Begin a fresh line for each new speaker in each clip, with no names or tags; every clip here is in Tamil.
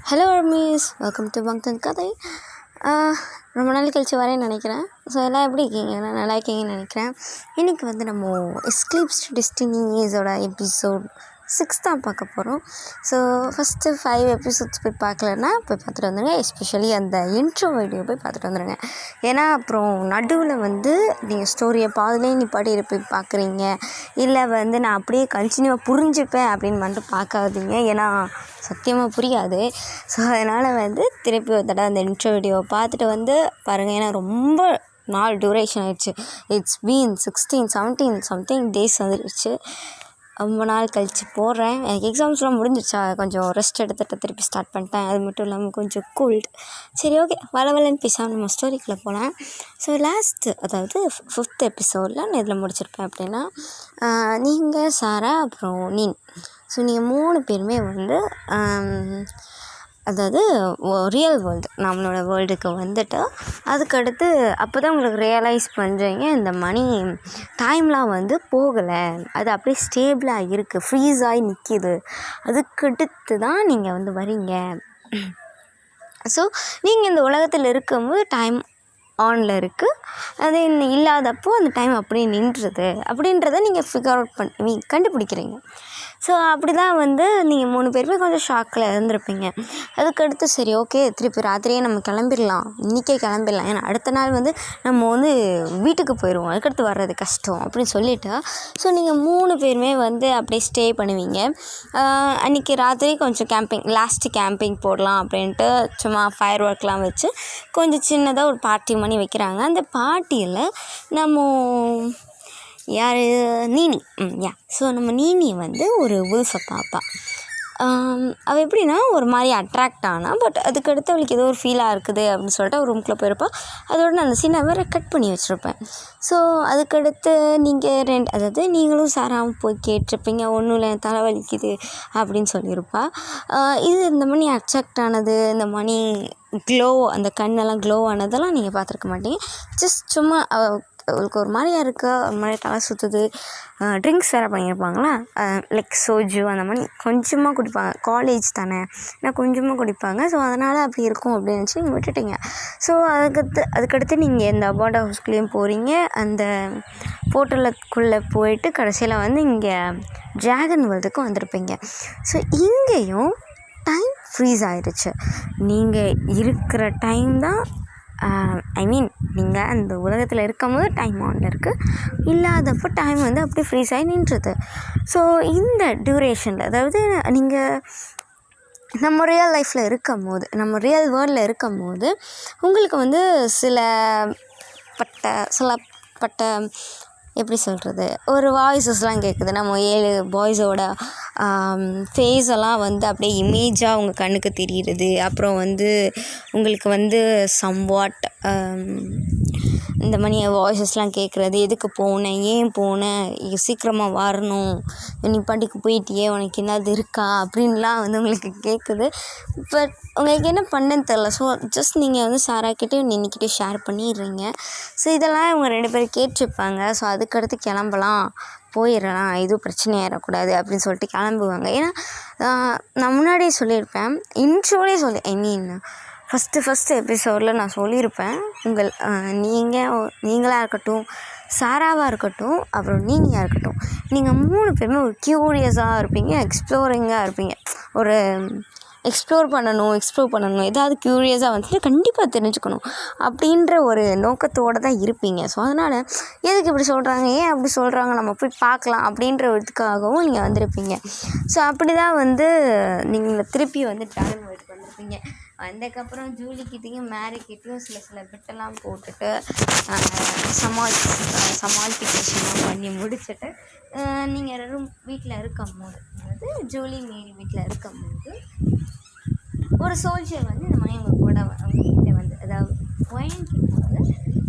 ஹலோ மிஸ், வெல்கம் டு பங்க்தன் கதை. ரொம்ப நாள் கழிச்சு வரேன்னு நினைக்கிறேன். ஸோ எல்லாம் எப்படி இருக்கீங்க? நான் நல்லா இருக்கீங்கன்னு நினைக்கிறேன். இன்றைக்கி வந்து நம்ம எஸ்கேப்ஸ் டெஸ்டினிஸோட எபிசோட் 6 தான் பார்க்க போகிறோம். ஸோ ஃபஸ்ட்டு 5 எபிசோட்ஸ் போய் பார்க்கலன்னா போய் பார்த்துட்டு வந்துடுங்க. எஸ்பெஷலி அந்த இன்ட்ரோ வீடியோ போய் பார்த்துட்டு வந்துடுங்க. ஏன்னா அப்புறம் நடுவில் வந்து நீங்கள் ஸ்டோரியை பாதிலே நிப்பாட்டி போய் பார்க்குறீங்க, இல்லை வந்து நான் அப்படியே கண்டினியூவாக புரிஞ்சுப்பேன் அப்படின்னு மட்டும் பார்க்காதீங்க. ஏன்னா சத்தியமாக புரியாது. ஸோ அதனால் வந்து திருப்பி ஒரு தடவை அந்த இன்ட்ரோ வீடியோவை பார்த்துட்டு வந்து பாருங்கள். ஏன்னா ரொம்ப நாள் டியூரேஷன் ஆகிடுச்சு. இட்ஸ் பீன் 16 17 சம்திங் டேஸ் வந்துடுச்சு. ரொம்ப நாள் கழித்து போடுறேன். எனக்கு எக்ஸாம்ஸ்லாம் முடிஞ்சிடுச்சா, கொஞ்சம் ரெஸ்ட் எடுத்துகிட்டு திருப்பி ஸ்டார்ட் பண்ணிட்டேன். அது மட்டும் இல்லாமல் கொஞ்சம் கோல்டு. சரி, ஓகே, வளவலன்னு பேசாமல் நம்ம ஸ்டோரிக்குள்ளே போகலாம். ஸோ அதாவது 5th எபிசோடில் நான் இதில் முடிச்சிருப்பேன். அப்படின்னா நீங்கள், சாரா, அப்புறம் நீன். ஸோ நீங்கள் 3 பேருமே வந்து அதாவது ரியல் வேர்ல்டு, நம்மளோட வேர்ல்டுக்கு வந்துட்டு அதுக்கடுத்து அப்போ தான் உங்களுக்கு ரியலைஸ் பண்ணுறீங்க, இந்த மணி டைம்லாம் வந்து போகலை, அது அப்படியே ஸ்டேபிளாக இருக்குது, ஃப்ரீஸ் ஆகி நிற்கிது. அதுக்கடுத்து தான் நீங்கள் வந்து வரீங்க. ஸோ நீங்கள் இந்த உலகத்தில் இருக்கும்போது டைம் ஆனில் இருக்குது, அது இல்லாதப்போ அந்த டைம் அப்படியே நின்றுது அப்படின்றத நீங்கள் ஃபிகர் அவுட் கண்டுபிடிக்கிறீங்க. ஸோ அப்படி தான் வந்து நீங்கள் 3 பேருமே கொஞ்சம் ஷாக்கில் இருந்திருப்பீங்க. அதுக்கடுத்து சரி, ஓகே, திருப்பி ராத்திரியே நம்ம கிளம்பிடலாம், இன்றைக்கே கிளம்பிடலாம், ஏன்னா அடுத்த நாள் வந்து நம்ம வந்து வீட்டுக்கு போயிடுவோம், அதுக்கடுத்து வர்றது கஷ்டம் அப்படின்னு சொல்லிவிட்டு ஸோ நீங்கள் 3 பேருமே வந்து அப்படியே ஸ்டே பண்ணுவீங்க. அன்றைக்கி ராத்திரி கொஞ்சம் லாஸ்ட்டு கேம்பிங் போடலாம் அப்படின்ட்டு சும்மா ஃபயர் ஒர்க்லாம் வச்சு கொஞ்சம் சின்னதாக ஒரு பார்ட்டி பண்ணி வைக்கிறாங்க. அந்த பார்ட்டியில் நம்ம யார், நீனி. ஸோ நம்ம நீனி வந்து ஒரு உல்ஃபை பார்ப்பா. அவள் எப்படின்னா ஒரு மாதிரி அட்ராக்ட் ஆனால், பட் அதுக்கடுத்து அவளுக்கு ஏதோ ஒரு ஃபீலாக இருக்குது அப்படின்னு சொல்லிட்டு ஒரு ரூம்குள்ளே போயிருப்பா. அதோட நான் அந்த சீனை கட் பண்ணி வச்சுருப்பேன். ஸோ அதுக்கடுத்து நீங்கள் அதாவது நீங்களும் சாராவும் போய் கேட்டிருப்பீங்க, ஒன்றும் இல்லை தலை வலிக்குது அப்படின்னு சொல்லியிருப்பா. இது இந்த மணி அட்ராக்ட் ஆனது, இந்த மணி க்ளோ, அந்த கண்ணெல்லாம் க்ளோ ஆனதெல்லாம் நீங்கள் பார்த்துருக்க மாட்டீங்க. ஜஸ்ட் சும்மா அவளுக்கு ஒரு மாதிரியாக இருக்கா, ஒரு மாதிரி தலை சுற்றுது. ட்ரிங்க்ஸ் வேறு பண்ணியிருப்பாங்களா, லைக் சோஜு அந்த மாதிரி கொஞ்சமாக குடிப்பாங்க, காலேஜ் தானே, ஏன்னா கொஞ்சமாக குடிப்பாங்க. ஸோ அதனால் அப்படி இருக்கும் அப்படின்னு நினச்சி நீங்கள் விட்டுட்டீங்க. ஸோ அதுக்கடுத்து நீங்கள் இந்த அபார்ட் ஹவுஸ்குள்ளேயும் போகிறீங்க, அந்த போர்ட்டலுக்குள்ளே போயிட்டு கடைசியில் வந்து இங்கே ட்ராகன் வேர்ல்டுக்கு வந்திருப்பீங்க. ஸோ இங்கேயும் டைம் ஃப்ரீஸ் ஆகிடுச்சு. நீங்கள் இருக்கிற டைம் தான் நீங்கள் அந்த உலகத்தில் இருக்கும்போது டைம் ஆனில் இருக்குது, இல்லாதப்போ டைம் வந்து அப்படியே ஃப்ரீஸ் ஆகி நின்றுது. ஸோ இந்த டியூரேஷனில், அதாவது நீங்கள் நம்ம ரியல் லைஃப்பில் இருக்கும்போது, நம்ம ரியல் வேர்ல்டில் இருக்கும்போது உங்களுக்கு வந்து சில எப்படி சொல்கிறது, ஒரு வாய்ஸஸ்லாம் கேட்குது. நம்ம 7 பாய்ஸோட ஃபேஸ் எல்லாம் வந்து அப்படியே இமேஜாக உங்கள் கண்ணுக்கு தெரியுறது. அப்புறம் வந்து உங்களுக்கு வந்து சம்வாட் இந்த மாதிரி வாய்ஸஸ்லாம் கேட்குறது, எதுக்கு போனேன், ஏன் போனேன், சீக்கிரமாக வரணும், நீ பாட்டிக்கு போயிட்டியே, உனக்கு என்னது இருக்கா அப்படின்லாம் வந்து உங்களுக்கு கேட்குது. பட் உங்களுக்கு என்ன பண்ணேன்னு தெரில. ஸோ ஜஸ்ட் நீங்கள் வந்து சாராக்கிட்டேயும் நின்னிக்கிட்டே ஷேர் பண்ணிடுறீங்க. ஸோ இதெல்லாம் இவங்க 2 பேரும் கேட்டிருப்பாங்க. ஸோ அதுக்கடுத்து கிளம்பலாம், போயிடலாம், எதுவும் பிரச்சனை ஆகிடக்கூடாது அப்படின்னு சொல்லிட்டு கிளம்புவாங்க. ஏன்னா நான் முன்னாடியே சொல்லியிருப்பேன், இன்ட்ரோலே ஃபஸ்ட்டு எபிசோடில் நான் சொல்லியிருப்பேன், நீங்களாக இருக்கட்டும், சாராவாக இருக்கட்டும், அப்புறம் நீனியாக இருக்கட்டும், நீங்கள் 3 பேருமே ஒரு க்யூரியஸாக இருப்பீங்க, எக்ஸ்ப்ளோரிங்காக இருப்பீங்க. ஒரு எக்ஸ்ப்ளோர் பண்ணணும், ஏதாவது க்யூரியஸாக வந்துட்டு கண்டிப்பாக தெரிஞ்சுக்கணும் அப்படின்ற ஒரு நோக்கத்தோடு தான் இருப்பீங்க. ஸோ அதனால் எதுக்கு இப்படி சொல்கிறாங்க, ஏன் அப்படி சொல்கிறாங்க, நம்ம போய் பார்க்கலாம் அப்படின்ற இதுக்காகவும் நீங்கள் வந்திருப்பீங்க. ஸோ அப்படி தான் வந்து நீங்கள் திருப்பி வந்து ட்ராகன் வேர்ல்டுக்கு வந்திருப்பீங்க. வந்ததுக்கப்புறம் ஜூலிக்கிட்டேயும் மேரிக்கிட்டேயும் சில பிட்டெல்லாம் போட்டுட்டு சமாளிஃபிகேஷன்லாம் பண்ணி முடிச்சுட்டு நீங்கள் வீட்டில் இருக்கும்போது, அதாவது ஜூலி மேரி வீட்டில் இருக்கும்போது ஒரு சோல்ஜர் வந்து இந்த மாதிரி உங்கள் கூட உங்ககிட்ட வந்து, அதாவது ஒயன்கிட்ட வந்து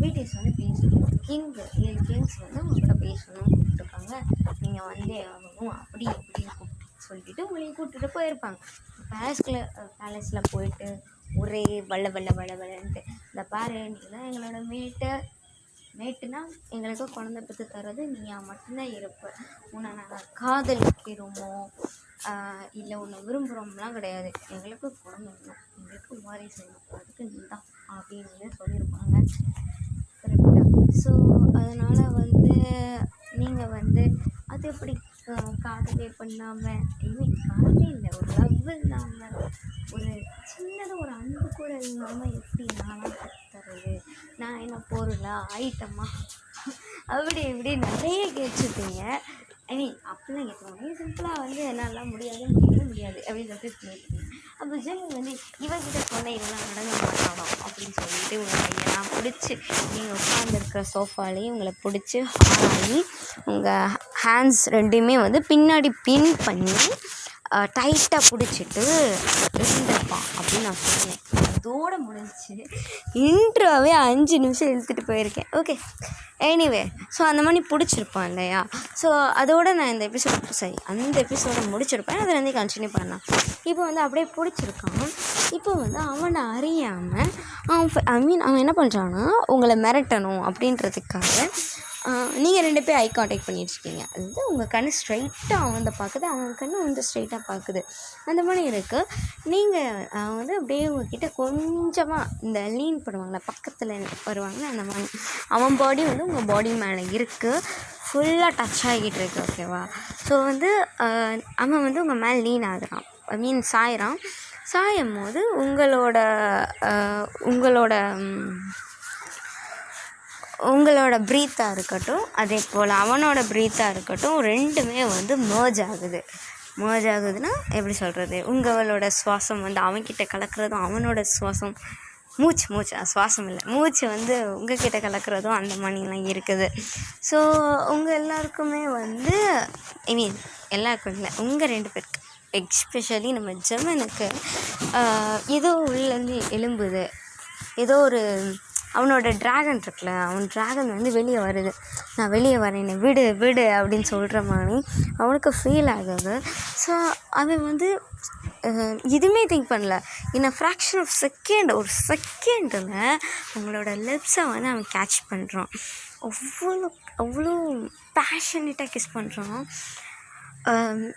வீட்டிஸ் வந்து பேசணும், 7 கிங்ஸ் வந்து உங்கள் கூட பேசணும்னு கூப்பிட்டுருக்காங்க, நீங்கள் வந்தே ஆகணும் அப்படி இப்படின்னு சொல்லிட்டு உங்களையும் கூப்பிட்டுட்டு போயிருப்பாங்க. பேலஸில் போயிட்டு ஒரே வளன்ட்டு, இந்த பாரு, நீங்களாம் எங்களோட மேட்டுனா எங்களுக்கு குழந்தை பெற்று தர்றது நீயா மட்டும்தான் இருப்ப, உன்னை நாங்கள் காதலிக்கிறோமோ, இல்லை ஒன்று விரும்புகிறோம்லாம் கிடையாது, எங்களுக்கு குழந்தை வேணும், எங்களுக்கு வாரிசு வேணும், அதுக்கு நீ தான் அப்படின்னு சொல்லியிருப்பாங்க. கரெக்டாக. ஸோ அதனால் வந்து நீங்கள் வந்து அது எப்படி காதலே பண்ணாமல், ஐமீன் காதலே இல்லை, ஒரு லவ் இல்லாமல், ஒரு சின்னதாக ஒரு அன்பு கூட இல்லாமல் எப்படி நானாக கற்றுறது, நான் என்ன பொருளா ஐட்டமா அப்படி இப்படி நிறைய கேட்டுருப்பீங்க. ஐ மீன் அப்படிலாம் கேட்குவாங்க. சிம்பிளாக வந்து என்னாலாம் முடியாது அப்படின்னு சொல்லிட்டு அப்போ ஜெமி வந்து இவங்கிட்ட சொன்ன இதெல்லாம் நடங்க மாட்டானோ அப்படின்னு சொல்லிட்டு உங்கள் கையெல்லாம் பிடிச்சி நீங்கள் உட்காந்துருக்கிற சோஃபாலேயே உங்களை பிடிச்சி ஹாராகி உங்கள் ஹேண்ட்ஸ் ரெண்டுமே வந்து பின்னாடி பின் பண்ணி டைட்டாக பிடிச்சிட்டு இருந்திருப்பான் அப்படின்னு நான் சொன்னேன். அதோடு முடிஞ்சிச்சு. இன்ட்ரோவே 5 நிமிஷம் இழுத்துட்டு போயிருக்கேன். ஓகே, எனிவே, ஸோ அந்த மாதிரி பிடிச்சிருப்பான் இல்லையா? ஸோ அதோடு நான் இந்த அந்த எபிசோடை முடிச்சிருப்பேன். அதை வந்து கண்டினியூ பண்ணலாம். இப்போ வந்து அப்படியே பிடிச்சிருக்கான். இப்போ வந்து அவனை அறியாமல் அவன் என்ன பண்ணுறான்னா உங்களை மிரட்டணும் அப்படின்றதுக்காக நீங்கள் 2 பேர் ஐ கான்டாக்ட் பண்ணிட்டுருக்கீங்க. அது வந்து உங்கள் கண்ணு ஸ்ட்ரைட்டாக அவன் பார்க்குது, அவன் கண்ணு வந்து ஸ்ட்ரைட்டாக பார்க்குது. அந்த மாதிரி இருக்குது. நீங்கள் வந்து அப்படியே உங்ககிட்ட கொஞ்சமாக இந்த லீன் பண்ணுவாங்களே, பக்கத்தில் வருவாங்களே, அந்த மாதிரி அவன் பாடி வந்து உங்கள் பாடி மேலே இருக்குது, ஃபுல்லாக டச் ஆகிட்டு இருக்கு. ஓகேவா? ஸோ வந்து அவன் வந்து உங்கள் மேலே லீன் ஆகுறான், ஐ மீன் சாயிறான். சாயும் போது உங்களோட ப்ரீத்தாக இருக்கட்டும், அதே போல் அவனோட ப்ரீத்தாக இருக்கட்டும், ரெண்டுமே வந்து மர்ஜ் ஆகுதுன்னா எப்படி சொல்கிறது, உங்களோட சுவாசம் வந்து அவன்கிட்ட கலக்கிறதும், அவனோட சுவாசம் சுவாசம் இல்லை மூச்சு வந்து உங்கள்கிட்ட கலக்கிறதும் அந்த மாதிரிலாம் இருக்குது. ஸோ உங்கள் எல்லாருக்குமே வந்து ஐ மீன் எல்லாருக்கும் இல்லை, உங்கள் 2 பேருக்கு எஸ்பெஷலி நம்ம ஜெமனுக்கு ஏதோ உள்ளேருந்து எழும்புது, ஏதோ ஒரு அவனோட ட்ராகன் இருக்குல்ல, அவன் ட்ராகன் வந்து வெளியே வருது, நான் வெளியே வரேன், விடு அப்படின்னு சொல்கிற மாதிரி அவனுக்கு ஃபீல் ஆகுது. ஸோ அவன் வந்து எதுவுமே திங்க் பண்ணல. இன் ஃப்ராக்ஷன் ஆஃப் ஒரு செகண்டில் அவங்களோட லிப்ஸை வந்து அவன் கேட்ச் பண்ணுறான். அவ்வளோ பேஷனேட்டாக கிஸ் பண்ணுறான்.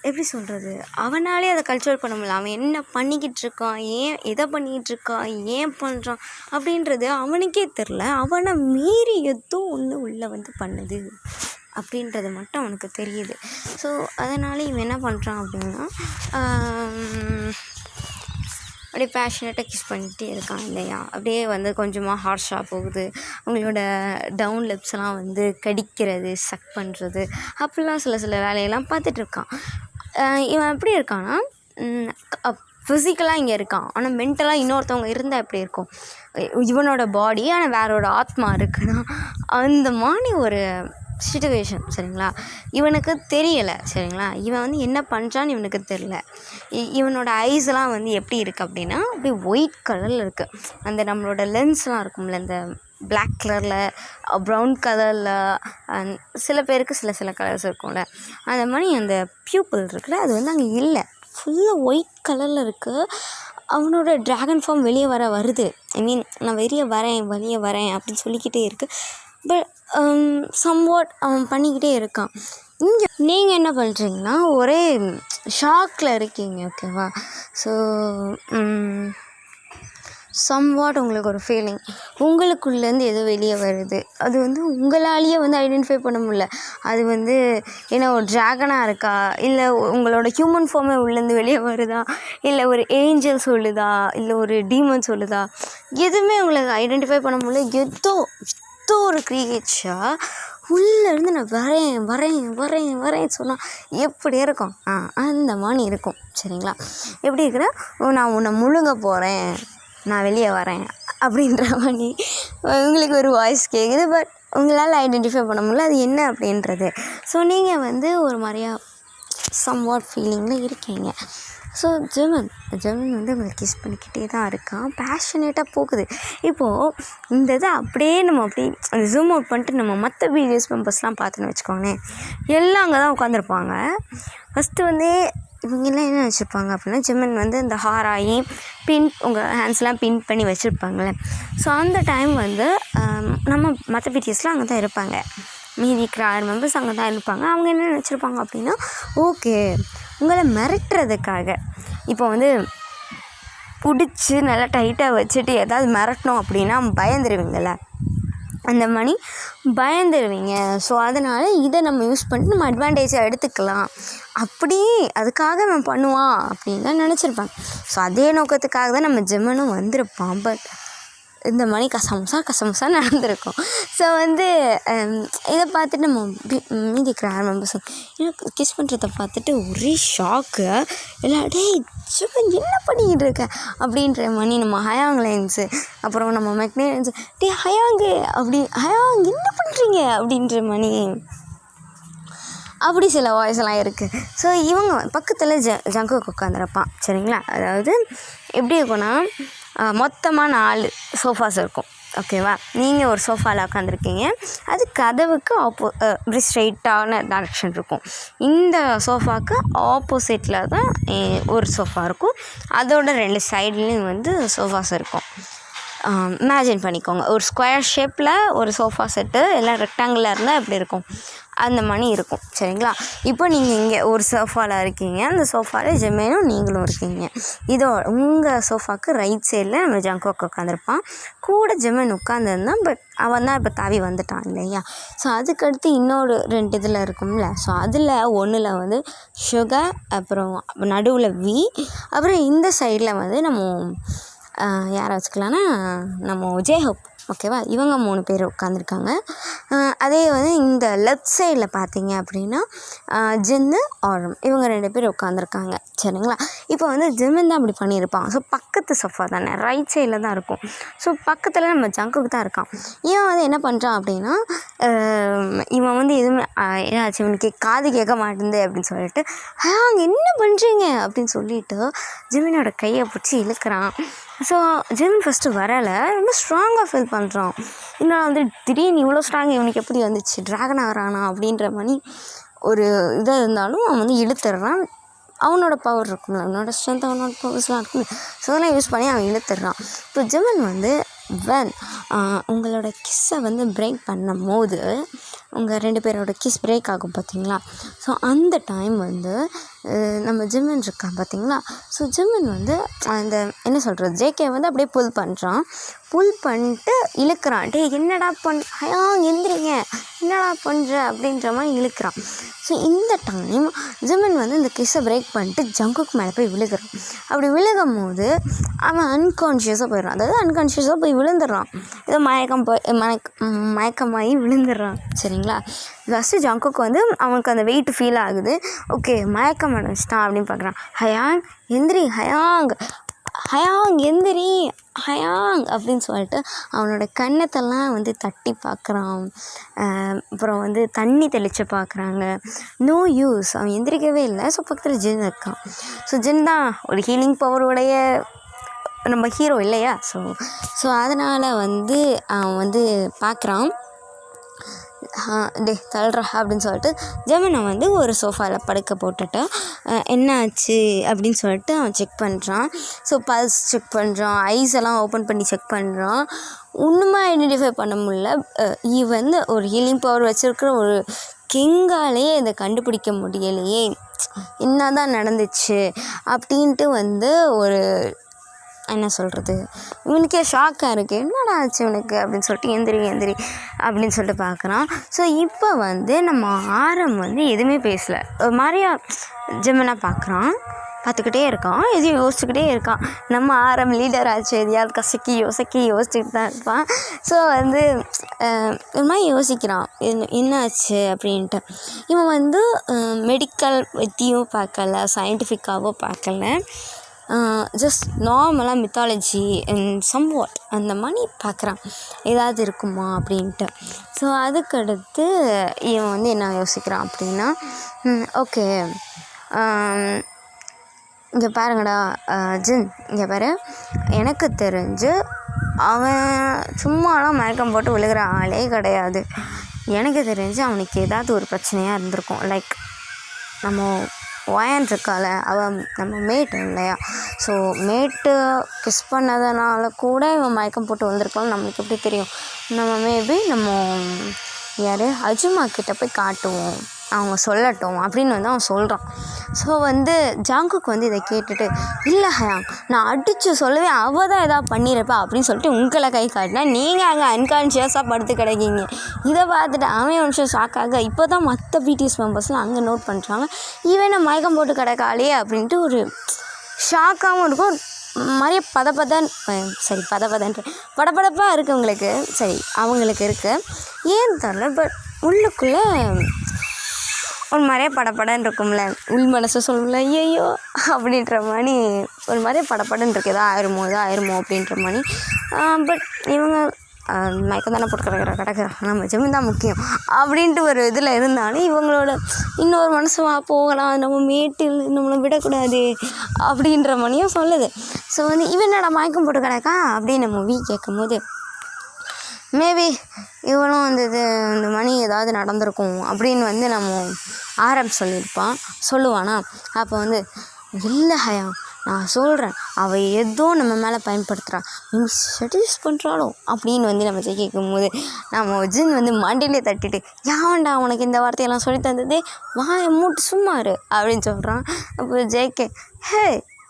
எப்படி சொல்கிறது, அவனாலே அதை கல்ச்சுரல் பண்ண முடியல. அவன் என்ன பண்ணிக்கிட்டு இருக்கான், எதை பண்ணிக்கிட்டு இருக்கான், ஏன் பண்ணுறான் அப்படின்றது அவனுக்கே தெரில. அவனை மீறி ஏதோ ஒன்று உள்ளே வந்து பண்ணுது அப்படின்றது மட்டும் அவனுக்கு தெரியுது. ஸோ அதனால் இவன் என்ன பண்ணுறான் அப்படின்னா அப்படியே பேஷனேட்டாக கிஸ் பண்ணிகிட்டே இருக்கான் இல்லையா? அப்படியே வந்து கொஞ்சமாக ஹார்ஷாக போகுது. அவங்களோட டவுன் லிப்ஸ்லாம் வந்து கடிக்கிறது, சக் பண்ணுறது, அப்படிலாம் சில வேலையெல்லாம் பார்த்துட்ருக்கான். இவன் எப்படி இருக்கான்னா ஃபிசிக்கலாக இங்கே இருக்கான், ஆனால் மென்டலாக இன்னொருத்தவங்க இருந்தால் எப்படி இருக்கும், இவனோட பாடி ஆனால் வேறோட ஆத்மா இருக்குன்னா அந்த மாதிரி ஒரு சிச்சுவேஷன். சரிங்களா? இவனுக்கு தெரியலை. சரிங்களா? இவன் வந்து என்ன பண்ணுறான்னு இவனுக்கு தெரியல. இவனோட ஐஸ்லாம் வந்து எப்படி இருக்குது அப்படின்னா அப்படியே ஒயிட் கலரில் இருக்குது. அந்த நம்மளோட லென்ஸ்லாம் இருக்கும்ல, இந்த பிளாக் கலரில், ப்ரௌன் கலரில், சில பேருக்கு சில கலர்ஸ் இருக்கும்ல, அந்த மாதிரி அந்த பியூப்பிள் இருக்குல்ல, அது வந்து அங்கே இல்லை, ஃபுல்லாக ஒயிட் கலரில் இருக்குது. அவனோட ட்ராகன் ஃபார்ம் வெளியே வருது. ஐ மீன் நான் வெளியே வரேன் அப்படின்னு சொல்லிக்கிட்டே இருக்குது. பட் சம்வாட் அவன் பண்ணிக்கிட்டே இருக்கான். இங்கே நீங்கள் என்ன பண்ணுறீங்கன்னா ஒரே ஷாக்கில் இருக்கீங்க. ஓகேவா? ஸோ சம்வாட் உங்களுக்கு ஒரு ஃபீலிங், உங்களுக்குள்ளேருந்து ஏதோ வெளியே வருது. அது வந்து உங்களாலேயே வந்து ஐடென்டிஃபை பண்ண முடியல. அது வந்து ஏன்னா ஒரு ட்ராகனாக இருக்கா, இல்லை உங்களோட ஹியூமன் ஃபார்மே உள்ளேருந்து வெளியே வருதா, இல்லை ஒரு ஏஞ்சல் சொல்லுதா, இல்லை ஒரு டீமன் சொல்லுதா, எதுவுமே உங்களுக்கு ஐடென்டிஃபை பண்ண முடியல. ஏதோ ஒரு க்ரியேச்சர் உள்ளேருந்து நான் வரேன் சொன்னால் எப்படி இருக்கும், அந்த மாதிரி இருக்கும். சரிங்களா? எப்படி இருக்கிற, நான் உன்னை முழுங்க போகிறேன், நான் வெளியே வரேன் அப்படின்ற மாதிரி உங்களுக்கு ஒரு வாய்ஸ் கேட்குது. பட் உங்களால் ஐடென்டிஃபை பண்ண முடியல அது என்ன அப்படின்றது. ஸோ நீங்கள் வந்து ஒரு மாதிரியா சம்வாட் ஃபீலிங்கில் இருக்கீங்க. ஸோ ஜெர்மன் வந்து உங்களை கிஸ் பண்ணிக்கிட்டே தான் இருக்கான், பேஷனேட்டாக போகுது. இப்போது இந்த இதை அப்படியே நம்ம அந்த ஜூம் அவுட் பண்ணிட்டு நம்ம மற்ற வீடியோஸ் மெம்பர்ஸ்லாம் பார்த்துன்னு வச்சுக்கோங்களேன், எல்லாம் அங்கே தான் உட்காந்துருப்பாங்க. ஃபஸ்ட்டு வந்து இவங்கெல்லாம் என்ன வச்சுருப்பாங்க அப்படின்னா, ஜெர்மன் வந்து இந்த ஹாராகி உங்கள் ஹேண்ட்ஸ்லாம் பின் பண்ணி வச்சுருப்பாங்களே. ஸோ அந்த டைம் வந்து நம்ம மற்ற வீடியோஸ்லாம் அங்கே தான் இருப்பாங்க, மீதி இருக்கிற 6 மெம்பர்ஸ் அங்கே தான் இருப்பாங்க. அவங்க என்ன நினச்சிருப்பாங்க அப்படின்னா, ஓகே உங்களை மிரட்டுறதுக்காக. இப்போ வந்து பிடிச்சி நல்லா டைட்டாக வச்சுட்டு ஏதாவது மிரட்டணும் அப்படின்னா பயந்துருவீங்கள, அந்த மணி பயந்துருவீங்க. ஸோ அதனால் இதை நம்ம யூஸ் பண்ணிட்டு நம்ம அட்வான்டேஜாக எடுத்துக்கலாம். அப்படி அதுக்காக நம்ம பண்ணுவான் அப்படின்னு தான் நினச்சிருப்பாங்க. ஸோ அதே நோக்கத்துக்காக தான் நம்ம ஜெமனும் வந்திருப்பான். பட் இந்த மணி கசமுசா நடந்திருக்கும். ஸோ வந்து இதை பார்த்துட்டு நம்ம மீதி கிராண்ட் மெம்பர்ஸ் எனக்கு கிஸ் பண்ணுறத பார்த்துட்டு ஒரே ஷாக்கு. எல்லாம் டேய் ஜெமன் என்ன பண்ணிக்கிட்டு இருக்க அப்படின்ற மணி நம்ம ஹயாங் லைன்ஸு, அப்புறம் நம்ம மெக்னேன்ஸு டே ஹயாங்கு ஹயாங் என்ன பண்ணுறீங்க அப்படின்ற மணி அப்படி சில வாய்ஸ் எல்லாம் இருக்குது. ஸோ இவங்க பக்கத்தில் ஜங்குக் உட்காந்துருப்பான். சரிங்களா, அதாவது எப்படி இருக்குன்னா மொத்தமாக 4 சோஃபாஸ் இருக்கும். ஓகேவா, நீங்கள் ஒரு சோஃபாவில் உட்காந்துருக்கீங்க, அது கதவுக்கு இப்படி ஸ்ட்ரெயிட்டான டைரக்ஷன் இருக்கும். இந்த சோஃபாவுக்கு ஆப்போசிட்டில் தான் ஒரு சோஃபா இருக்கும். அதோட 2 சைட்லேயும் வந்து சோஃபாஸ் இருக்கும். இமேஜின் பண்ணிக்கோங்க, ஒரு ஸ்கொயர் ஷேப்பில் ஒரு சோஃபா செட்டு, எல்லாம் ரெக்டாங்குலர் இருந்தால் எப்படி இருக்கும் அந்த மணி இருக்கும். சரிங்களா, இப்போ நீங்கள் இங்கே ஒரு சோஃபாவில் இருக்கீங்க, அந்த சோஃபாவில் ஜெமேனும் நீங்களும் இருக்கீங்க. உங்கள் சோஃபாவுக்கு ரைட் சைடில் நம்ம ஜங்குக் உட்காந்துருப்பான், கூட ஜெமேன் உட்காந்துருந்தான். பட் அவன் தான் இப்போ தாவி வந்துட்டான் இல்லையா. ஸோ அதுக்கடுத்து இன்னொரு 2 இதில் இருக்கும்ல. ஸோ அதில் ஒன்றில் வந்து சுகர், அப்புறம் நடுவில் வி, அப்புறம் இந்த சைடில் வந்து நம்ம யாரை வச்சுக்கலான்னா நம்ம ஜேஹோப். ஓகேவா, இவங்க 3 பேர் உட்காந்துருக்காங்க. அதே வந்து இந்த லெஃப்ட் சைடில் பார்த்தீங்க அப்படின்னா ஜின்னு ஆரம், இவங்க 2 பேர் உட்காந்துருக்காங்க. சரிங்களா, இப்போ வந்து ஜிமின் தான் அப்படி பண்ணியிருப்பான். ஸோ பக்கத்து சோஃபா தானே, ரைட் சைடில் தான் இருக்கும். ஸோ பக்கத்தில் நம்ம ஜங்குக்கு தான் இருக்கான். இவன் வந்து என்ன பண்ணுறான் அப்படின்னா இவன் வந்து எதுவுமே ஏதாச்சும் இவனுக்கு காது கேட்க மாட்டேங்குது அப்படின்னு சொல்லிட்டு அங்கே என்ன பண்ணுறீங்க அப்படின்னு சொல்லிட்டு ஜிமினோட கையை பிடிச்சி இழுக்கிறான். ஸோ ஜிமின் ஃபஸ்ட்டு வரலை, ரொம்ப ஸ்ட்ராங்காக ஃபீல் பண்ணுறான். இன்னும் வந்து திடீர்னு இவ்வளோ ஸ்ட்ராங் இவனுக்கு எப்படி வந்துச்சு, ட்ராகன் ஆகிறானா அப்படின்ற மாதிரி ஒரு இதாக இருந்தாலும் அவன் வந்து இழுத்துடுறான். அவனோட பவர் இருக்கும்ல, அவனோட ஸ்ட்ரென்த், அவனோட பவர்ஸ்லாம் இருக்கும்ல. ஸோ அதெல்லாம் யூஸ் பண்ணி அவன் இழுத்துடுறான். இப்போ ஜிமின் வந்து உங்களோட கிஸ்ஸை வந்து பிரேக் பண்ணும் போது உங்கள் 2 பேரோட கிஸ் பிரேக் ஆகும் பார்த்தீங்களா. ஸோ அந்த டைம் வந்து நம்ம ஜிமின் இருக்கான் பார்த்தீங்களா. ஸோ ஜிமின் வந்து அந்த என்ன சொல்கிறது, ஜேகே வந்து அப்படியே புல் பண்ணிட்டு இழுக்கிறான். டே என்னடா எந்திரிங்க, என்னடா பண்ணுற அப்படின்ற மாதிரி இழுக்கிறான். ஸோ இந்த டைம் ஜிமின் வந்து இந்த கிஸ்ஸை பிரேக் பண்ணிட்டு ஜங்குக்கு மேலே போய் விழுகிறான். அப்படி விழுகும் போது அவன் அன்கான்ஷியஸாக போயிடுறான். அதாவது அன்கான்ஷியஸாக போய் விழுந்துடுறான். ஏதோ மயக்கமாகி விழுந்துடுறான். சரிங்களா, ஃபஸ்ட்டு ஜங்குக்கு வந்து அவனுக்கு அந்த வெயிட் ஃபீல் ஆகுது. ஓகே மயக்கம் அடைச்சிட்டான் அப்படின்னு பார்க்குறான். ஹயாங் எந்திரி ஹயாங் அப்படின்னு சொல்லிட்டு அவனோட கண்ணத்தெல்லாம் வந்து தட்டி பார்க்குறான். அப்புறம் வந்து தண்ணி தெளித்து பார்க்குறாங்க. நோ யூஸ், அவன் எந்திரிக்கவே இல்லை. ஸோ பக்கத்தில் ஜின் இருக்கான். ஸோ ஜின் தான் ஒரு ஹீலிங் பவருடைய நம்ம ஹீரோ இல்லையா. ஸோ அதனால் வந்து அவன் வந்து பார்க்குறான். டே தள்ளுறா அப்படின்னு சொல்லிட்டு ஜெமினை வந்து ஒரு சோஃபாவில் படுக்க போட்டுட்டு என்ன ஆச்சு அப்படின்னு சொல்லிட்டு அவன் செக் பண்ணுறான். ஸோ பல்ஸ் செக் பண்ணுறான், ஐஸ் எல்லாம் ஓப்பன் பண்ணி செக் பண்ணுறான். ஒன்றுமே ஐடென்டிஃபை பண்ண முடியல. வந்து ஒரு ஹீலிங் பவர் வச்சுருக்கிற ஒரு கிங்காலே இதை கண்டுபிடிக்க முடியலையே, என்ன தான் நடந்துச்சு அப்படின்ட்டு வந்து ஒரு என்ன சொல்கிறது, இவனுக்கே ஷாக்காக இருக்குது. என்னடா ஆச்சு இவனுக்கு அப்படின்னு சொல்லிட்டு எந்திரி அப்படின்னு சொல்லிட்டு பார்க்குறான். ஸோ இப்போ வந்து நம்ம ஆரம் வந்து எதுவுமே பேசலை, ஒரு மாதிரியா ஜெமினா பார்த்துக்கிட்டே இருக்கான், எதையும் யோசிச்சுக்கிட்டே இருக்கான். நம்ம ஆரம் லீடர் ஆச்சு, எதையாவது யோசிச்சுக்கிட்டு தான் இருப்பான். ஸோ வந்து ஒரு மாதிரி யோசிக்கிறான் என்ன ஆச்சு அப்படின்ட்டு. இவன் வந்து மெடிக்கல் பற்றியும் பார்க்கல, சயின்டிஃபிக்காவோ பார்க்கல, ஜஸ்ட் நார்மலாக மித்தாலஜி அண்ட் சம்வாட் அந்த மாதிரி பார்க்குறான், ஏதாவது இருக்குமா அப்படின்ட்டு. ஸோ அதுக்கடுத்து இவன் வந்து என்ன யோசிக்கிறான் அப்படின்னா, ஓகே இங்கே பாருங்கடா ஜின், இங்கே பாரு, எனக்கு தெரிஞ்சு அவன் சும்மாலாம் மயக்கம் போட்டு விழுகிற ஆளே கிடையாது. எனக்கு தெரிஞ்சு அவனுக்கு ஏதாவது ஒரு பிரச்சனையாக இருந்திருக்கும். லைக் நம்ம ஒயன் இருக்கால, அவன் நம்ம மேட்டு இல்லையா. ஸோ மேட்டு கிஸ் பண்ணதுனால கூட இவன் மயக்கம் போட்டு வந்திருக்கலாம், நம்மளுக்கு எப்படி தெரியும். நம்ம மேபி நம்ம யார் அஜுமா கிட்ட போய் காட்டுவோம் அவங்க சொல்லட்டும் அப்படின்னு வந்து அவன் சொல்கிறான். ஸோ வந்து ஜங்குக்கு வந்து இதை கேட்டுட்டு, இல்லை ஹயாங், நான் அடித்து சொல்லவே அவள் தான் எதாவது பண்ணியிருப்பா அப்படின்னு சொல்லிட்டு உங்களை கை காட்டினா நீங்கள் அங்கே அன்கான்ஷியஸாக படுத்து கிடைக்கீங்க. இதை பார்த்துட்டு அவன் ஒரு நிமிஷம் ஷாக்காக இப்போ தான் மற்ற பிடிஎஸ் மெம்பர்ஸ்லாம் அங்கே நோட் பண்ணுறாங்க, இவனை மயக்கம் போட்டு கிடக்காளே அப்படின்ட்டு ஒரு ஷாக்காகவும் இருக்கும். நிறைய படபடப்பாக இருக்குது உங்களுக்கு. சரி, அவங்களுக்கு இருக்குது, ஏன் தெரில. பட் உள்ளுக்குள்ளே ஒரு மாதிரியே படப்படன்னு இருக்கும்ல, உள் மனசை சொல்லும்ல, ஐயோ அப்படின்ற மாதிரி ஒரு மாதிரியே படப்படன்னு இருக்குது, ஏதோ ஆயிருமோ அப்படின்ற மாதிரி. பட் இவங்க மயக்கம் தானே போட்டு கிடக்குறான், நம்ம ஜெமின் தான் முக்கியம் அப்படின்ட்டு ஒரு இதில் இருந்தாலும் இவங்களோட இன்னொரு மனசு போகலாம், நம்ம மேட்டில் நம்மளை விடக்கூடாது அப்படின்ற மாதிரியும் சொல்லுது. ஸோ வந்து இவன் என்னடா மயக்கம் போட்டு கிடக்கா அப்படின்னு நம்ம வி கேட்கும்போது, மேபி இவனும் வந்து இந்த மணி ஏதாவது நடந்திருக்கும் அப்படின்னு வந்து நம்ம சொல்லுவானா. அப்போ வந்து, இல்லை ஹயாங், நான் சொல்கிறேன், அவள் ஏதோ நம்ம மேலே பயன்படுத்துகிறான், நீங்கள் செடியூஸ் பண்ணுறாளோ அப்படின்னு வந்து நம்ம கேட்கும்போது நம்ம ஜின் வந்து மண்டிலே தட்டிட்டு, யாவண்டா உனக்கு இந்த வார்த்தையெல்லாம் சொல்லி தந்ததே, வாயை மூட்டு சும்மாரு அப்படின்னு சொல்கிறான். அப்போ ஜேகே, ஹே